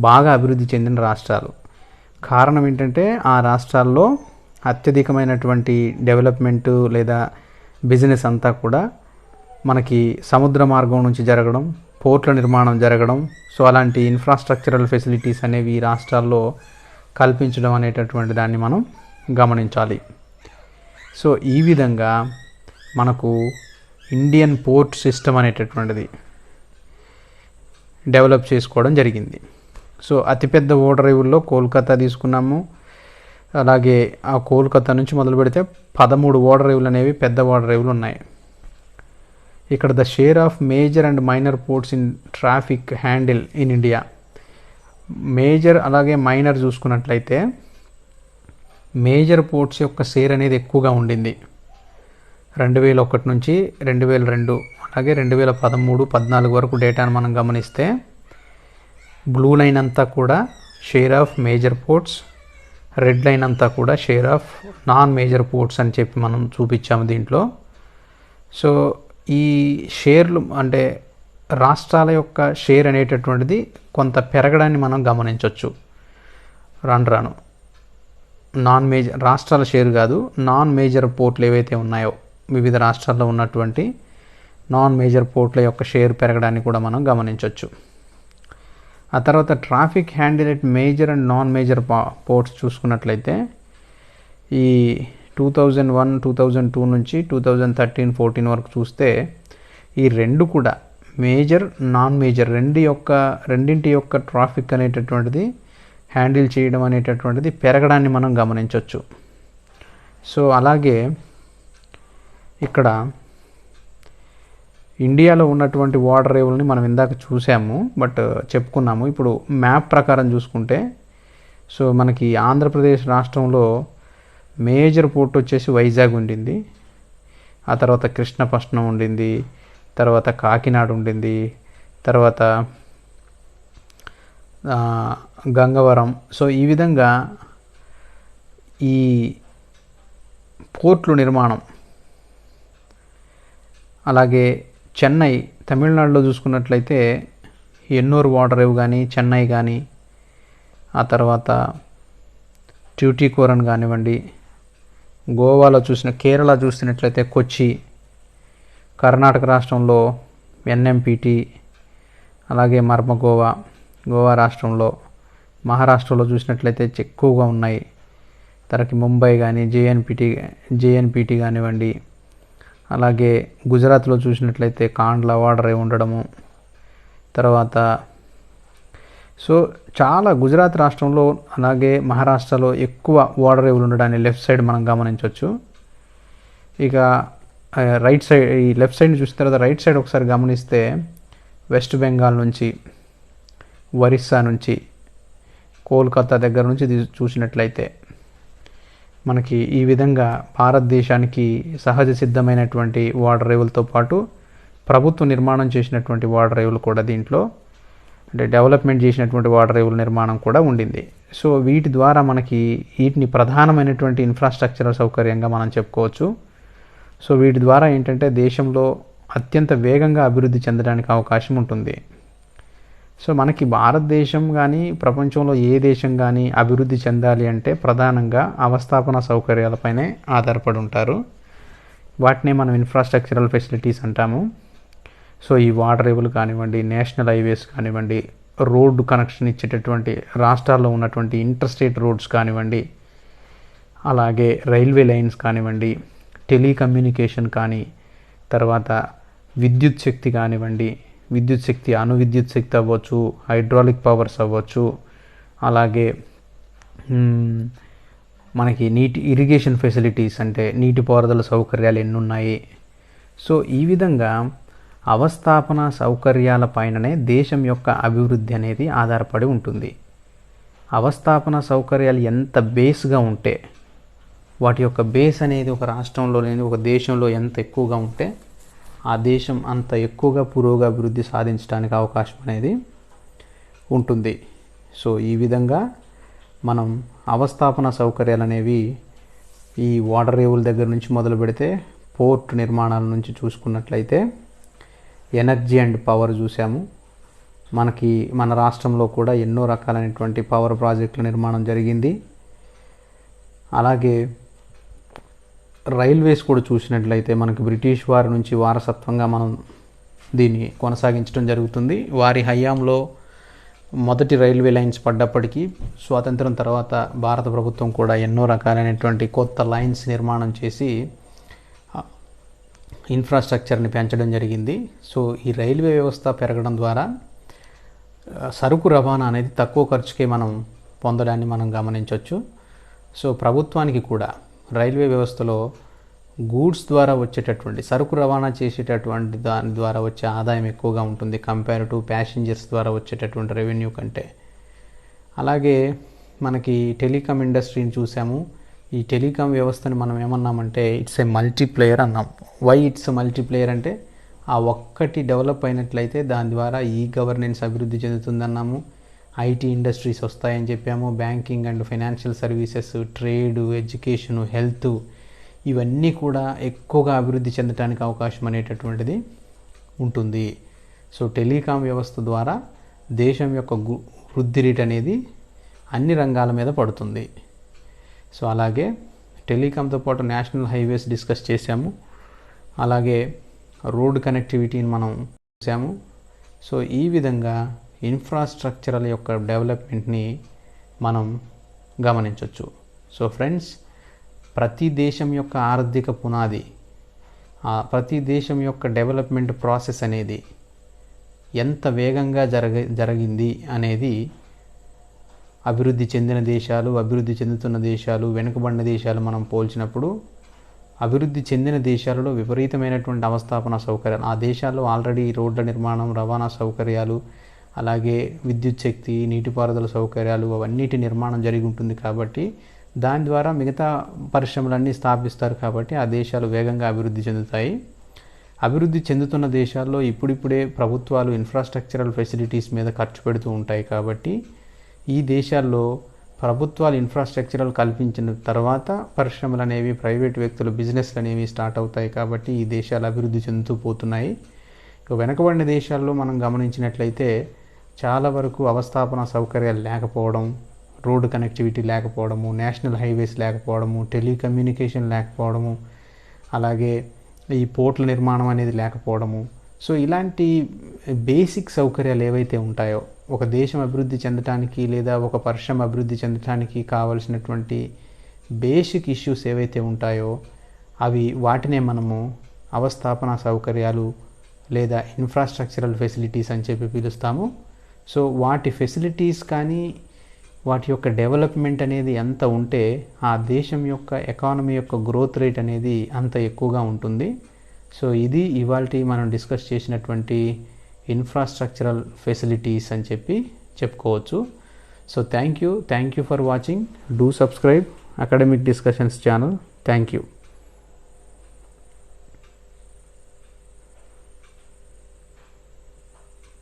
బాగా అభివృద్ధి చెందిన రాష్ట్రాలు. కారణం ఏంటంటే ఆ రాష్ట్రాల్లో అత్యధికమైనటువంటి డెవలప్మెంట్ లేదా బిజినెస్ అంతా కూడా మనకి సముద్ర మార్గం నుంచి జరగడం, పోర్ట్ల నిర్మాణం జరగడం. సో అలాంటి ఇన్ఫ్రాస్ట్రక్చరల్ ఫెసిలిటీస్ అనేవి ఈ రాష్ట్రాల్లో కల్పించడం అనేటటువంటి దాన్ని మనం గమనించాలి. సో ఈ విధంగా మనకు ఇండియన్ పోర్ట్ సిస్టమ్ అనేటటువంటిది డెవలప్ చేసుకోవడం జరిగింది. సో అతిపెద్ద ఓడరేవుల్లో కోల్కతా తీసుకున్నాము. అలాగే ఆ కోల్కతా నుంచి మొదలు పెడితే 13 ఓడరేవులు అనేవి పెద్ద ఓడరేవులు ఉన్నాయి. ఇక్కడ the share of major and minor ports in traffic handle in India. Major అలాగే మైనర్ చూసుకున్నట్లయితే మేజర్ పోర్ట్స్ యొక్క షేర్ అనేది ఎక్కువగా ఉండింది 2001 నుంచి 2002 అలాగే 2013-14 వరకు డేటాను మనం గమనిస్తే బ్లూ లైన్ అంతా కూడా share of major ports, red line అంతా కూడా share of non major ports అని చెప్పి మనం చూపించాము దీంట్లో. సో ఈ షేర్లు అంటే రాష్ట్రాల యొక్క షేర్ అనేటటువంటిది కొంత పెరగడాన్ని మనం గమనించవచ్చు రాను. నాన్ మేజర్ రాష్ట్రాల షేర్ కాదు, నాన్ మేజర్ పోర్ట్లు ఏవైతే ఉన్నాయో వివిధ రాష్ట్రాల్లో ఉన్నటువంటి నాన్ మేజర్ పోర్ట్ల యొక్క షేర్ పెరగడాన్ని కూడా మనం గమనించవచ్చు. ఆ తర్వాత traffic handle at major and non major ports చూసుకున్నట్లయితే ఈ 2001-2002 నుంచి 2013-14 వరకు చూస్తే ఈ రెండు కూడా మేజర్, నాన్ మేజర్ రెండింటి యొక్క ట్రాఫిక్ అనేటటువంటిది హ్యాండిల్ చేయడం అనేటటువంటిది పెరగడాన్ని మనం గమనించవచ్చు. సో అలాగే ఇక్కడ ఇండియాలో ఉన్నటువంటి వాటర్ రేవుల్ని మనం ఇందాక చూసాము, బట్ చెప్పుకున్నాము. ఇప్పుడు మ్యాప్ ప్రకారం చూసుకుంటే, సో మనకి ఆంధ్రప్రదేశ్ రాష్ట్రంలో మేజర్ పోర్ట్ వచ్చేసి వైజాగ్ ఉండింది, ఆ తర్వాత కృష్ణపట్నం ఉండింది, తర్వాత కాకినాడ ఉండింది, తర్వాత గంగవరం. సో ఈ విధంగా ఈ పోర్ట్లు నిర్మాణం, అలాగే చెన్నై తమిళనాడులో చూసుకున్నట్లయితే ఎన్నూరు వాటర్ రేవ్ కానీ, చెన్నై కానీ, ఆ తర్వాత ట్యూటికోరన్ కానివ్వండి, గోవాలో కేరళ చూసినట్లయితే కొచ్చి, కర్ణాటక రాష్ట్రంలో ఎన్ఎంపిటి, అలాగే గోవా రాష్ట్రంలో, మహారాష్ట్రలో చూసినట్లయితే ఎక్కువగా ఉన్నాయి. తనకి ముంబై కానీ, జేఎన్పిటి కానివ్వండి, అలాగే గుజరాత్లో చూసినట్లయితే కాండ్లా వాటర్ రేవ్ ఉండడము. తర్వాత సో చాలా గుజరాత్ రాష్ట్రంలో అలాగే మహారాష్ట్రలో ఎక్కువ వాటర్ రేవులు ఉండడాన్ని లెఫ్ట్ సైడ్ మనం గమనించవచ్చు. ఇక రైట్ సైడ్, ఈ లెఫ్ట్ సైడ్ని చూసిన తర్వాత రైట్ సైడ్ ఒకసారి గమనిస్తే వెస్ట్ బెంగాల్ నుంచి, ఒరిస్సా నుంచి, కోల్కతా దగ్గర నుంచి చూసినట్లయితే మనకి ఈ విధంగా భారతదేశానికి సహజ సిద్ధమైనటువంటి వాటర్ రేవులతో పాటు ప్రభుత్వ నిర్మాణం చేసినటువంటి వాటర్ రేవులు కూడా దీంట్లో, అంటే డెవలప్మెంట్ చేసినటువంటి వాటర్ రేవుల నిర్మాణం కూడా ఉండింది. సో వీటి ద్వారా వీటిని ప్రధానమైనటువంటి ఇన్ఫ్రాస్ట్రక్చరల్ సౌకర్యంగా మనం చెప్పుకోవచ్చు. సో వీటి ద్వారా ఏంటంటే దేశంలో అత్యంత వేగంగా అభివృద్ధి చెందడానికి అవకాశం ఉంటుంది. సో మనకి భారతదేశం కానీ ప్రపంచంలో ఏ దేశం కానీ అభివృద్ధి చెందాలి అంటే ప్రధానంగా అవస్థాపన సౌకర్యాలపైనే ఆధారపడి ఉంటారు. వాటినే మనం ఇన్ఫ్రాస్ట్రక్చరల్ ఫెసిలిటీస్ అంటాము. సో ఈ వాటర్ రేవులు కానివ్వండి, నేషనల్ హైవేస్ కానివ్వండి, రోడ్డు కనెక్షన్ ఇచ్చేటటువంటి రాష్ట్రాల్లో ఉన్నటువంటి ఇంటర్స్టేట్ రోడ్స్ కానివ్వండి, అలాగే రైల్వే లైన్స్ కానివ్వండి, టెలికమ్యూనికేషన్ కానీ, తర్వాత విద్యుత్ శక్తి కానివ్వండి, విద్యుత్ శక్తి, అణు విద్యుత్ శక్తి అవ్వచ్చు, హైడ్రాలిక్ పవర్స్ అవ్వచ్చు, అలాగే మనకి ఇరిగేషన్ ఫెసిలిటీస్ అంటే నీటిపారుదల సౌకర్యాలు ఎన్ని ఉన్నాయి. సో ఈ విధంగా అవస్థాపన సౌకర్యాల పైననే దేశం యొక్క అభివృద్ధి అనేది ఆధారపడి ఉంటుంది. అవస్థాపన సౌకర్యాలు ఎంత బేస్గా ఉంటే, వాటి యొక్క బేస్ అనేది ఒక రాష్ట్రంలో ఒక దేశంలో ఎంత ఎక్కువగా ఉంటే ఆ దేశం అంత ఎక్కువగా పురోగభివృద్ధి సాధించడానికి అవకాశం అనేది ఉంటుంది. సో ఈ విధంగా మనం అవస్థాపన సౌకర్యాలు అనేవి ఈ వాటర్ రేవుల దగ్గర నుంచి మొదలు పెడితే పోర్ట్ నిర్మాణాల నుంచి చూసుకున్నట్లయితే ఎనర్జీ అండ్ పవర్ చూసాము. మన రాష్ట్రంలో కూడా ఎన్నో రకాలైనటువంటి పవర్ ప్రాజెక్టుల నిర్మాణం జరిగింది. అలాగే రైల్వేస్ కూడా చూసినట్లయితే మనకి బ్రిటిష్ వారి నుంచి వారసత్వంగా మనం దీన్ని కొనసాగించడం జరుగుతుంది. వారి హయాంలో మొదటి రైల్వే లైన్స్ పడ్డప్పటికీ స్వాతంత్రం తర్వాత భారత ప్రభుత్వం కూడా ఎన్నో రకాలైనటువంటి కొత్త లైన్స్ నిర్మాణం చేసి ఇన్ఫ్రాస్ట్రక్చర్ని పెంచడం జరిగింది. సో ఈ రైల్వే వ్యవస్థ పెరగడం ద్వారా సరుకు రవాణా అనేది తక్కువ ఖర్చుకే మనం పొందడాన్ని మనం గమనించవచ్చు. సో ప్రభుత్వానికి కూడా రైల్వే వ్యవస్థలో గూడ్స్ ద్వారా వచ్చేటటువంటి సరుకు రవాణా చేసేటటువంటి దాని ద్వారా వచ్చే ఆదాయం ఎక్కువగా ఉంటుంది కంపేర్ టు ప్యాసింజర్స్ ద్వారా వచ్చేటటువంటి రెవెన్యూ కంటే. అలాగే మనకి టెలికాం ఇండస్ట్రీని చూసాము. ఈ టెలికాం వ్యవస్థని మనం ఏమన్నామంటే ఇట్స్ ఏ మల్టీప్లేయర్ అన్నాం. వై ఇట్స్ ఎ మల్టీప్లేయర్ అంటే ఆ ఒక్కటి డెవలప్ అయినట్లయితే దాని ద్వారా ఈ గవర్నెన్స్ అభివృద్ధి చెందుతుందన్నాము. ఐటీ ఇండస్ట్రీస్ వస్తాయని చెప్పాము. Banking and financial services, trade, education, health ఇవన్నీ కూడా ఎక్కువగా అభివృద్ధి చెందడానికి అవకాశం అనేటటువంటిది ఉంటుంది. సో టెలికాం వ్యవస్థ ద్వారా దేశం యొక్క వృద్ధి రేట్ అనేది అన్ని రంగాల మీద పడుతుంది. సో అలాగే టెలికాంతో పాటు నేషనల్ హైవేస్ డిస్కస్ చేసాము. అలాగే రోడ్ కనెక్టివిటీని మనం చూసాము. సో ఈ విధంగా ఇన్ఫ్రాస్ట్రక్చరల్ యొక్క డెవలప్మెంట్ని మనం గమనించవచ్చు. సో ఫ్రెండ్స్, ప్రతి దేశం యొక్క ఆర్థిక పునాది ప్రతి దేశం యొక్క డెవలప్మెంట్ ప్రాసెస్ అనేది ఎంత వేగంగా జరిగింది అనేది అభివృద్ధి చెందిన దేశాలు, అభివృద్ధి చెందుతున్న దేశాలు, వెనుకబడిన దేశాలు మనం పోల్చినప్పుడు అభివృద్ధి చెందిన దేశాలలో విపరీతమైనటువంటి అవస్థాపన సౌకర్యాలు, ఆ దేశాల్లో ఆల్రెడీ రోడ్ల నిర్మాణం, రవాణా సౌకర్యాలు, అలాగే విద్యుత్ శక్తి, నీటిపారుదల సౌకర్యాలు అవన్నిటి నిర్మాణం జరిగి ఉంటుంది. కాబట్టి దాని ద్వారా మిగతా పరిశ్రమలన్నీ స్థాపిస్తారు. కాబట్టి ఆ దేశాలు వేగంగా అభివృద్ధి చెందుతాయి. అభివృద్ధి చెందుతున్న దేశాల్లో ఇప్పుడిప్పుడే ప్రభుత్వాలు ఇన్ఫ్రాస్ట్రక్చరల్ ఫెసిలిటీస్ మీద ఖర్చు పెడుతూ ఉంటాయి. కాబట్టి ఈ దేశాల్లో ప్రభుత్వాలు ఇన్ఫ్రాస్ట్రక్చరల్ కల్పించిన తర్వాత పరిశ్రమలు అనేవి, ప్రైవేట్ వ్యక్తులు బిజినెస్లు అనేవి స్టార్ట్ అవుతాయి. కాబట్టి ఈ దేశాలు అభివృద్ధి చెందుతూ పోతున్నాయి. ఇక వెనుకబడిన దేశాల్లో మనం గమనించినట్లయితే చాలా వరకు అవస్థాపన సౌకర్యాలు లేకపోవడం, రోడ్డు కనెక్టివిటీ లేకపోవడము, నేషనల్ హైవేస్ లేకపోవడము, టెలికమ్యూనికేషన్ లేకపోవడము, అలాగే ఈ పోర్ట్ల నిర్మాణం అనేది లేకపోవడము. సో ఇలాంటి బేసిక్ సౌకర్యాలు ఏవైతే ఉంటాయో, ఒక దేశం అభివృద్ధి చెందడానికి లేదా ఒక పరిశ్రమ అభివృద్ధి చెందడానికి కావలసినటువంటి బేసిక్ ఇష్యూస్ ఏవైతే ఉంటాయో వాటినే మనము అవస్థాపన సౌకర్యాలు లేదా ఇన్ఫ్రాస్ట్రక్చరల్ ఫెసిలిటీస్ అని చెప్పి పిలుస్తాము. సో వాటి ఫెసిలిటీస్ కానీ వాటి యొక్క డెవలప్మెంట్ అనేది ఎంత ఉంటే ఆ దేశం యొక్క ఎకానమీ యొక్క గ్రోత్ రేట్ అనేది అంత ఎక్కువగా ఉంటుంది. సో ఇది ఇవాల్టి మనం డిస్కస్ చేసినటువంటి ఇన్ఫ్రాస్ట్రక్చరల్ ఫెసిలిటీస్ అని చెప్పి చెప్పుకోవచ్చు. So thank you for watching. Do subscribe academic discussions channel. Thank you.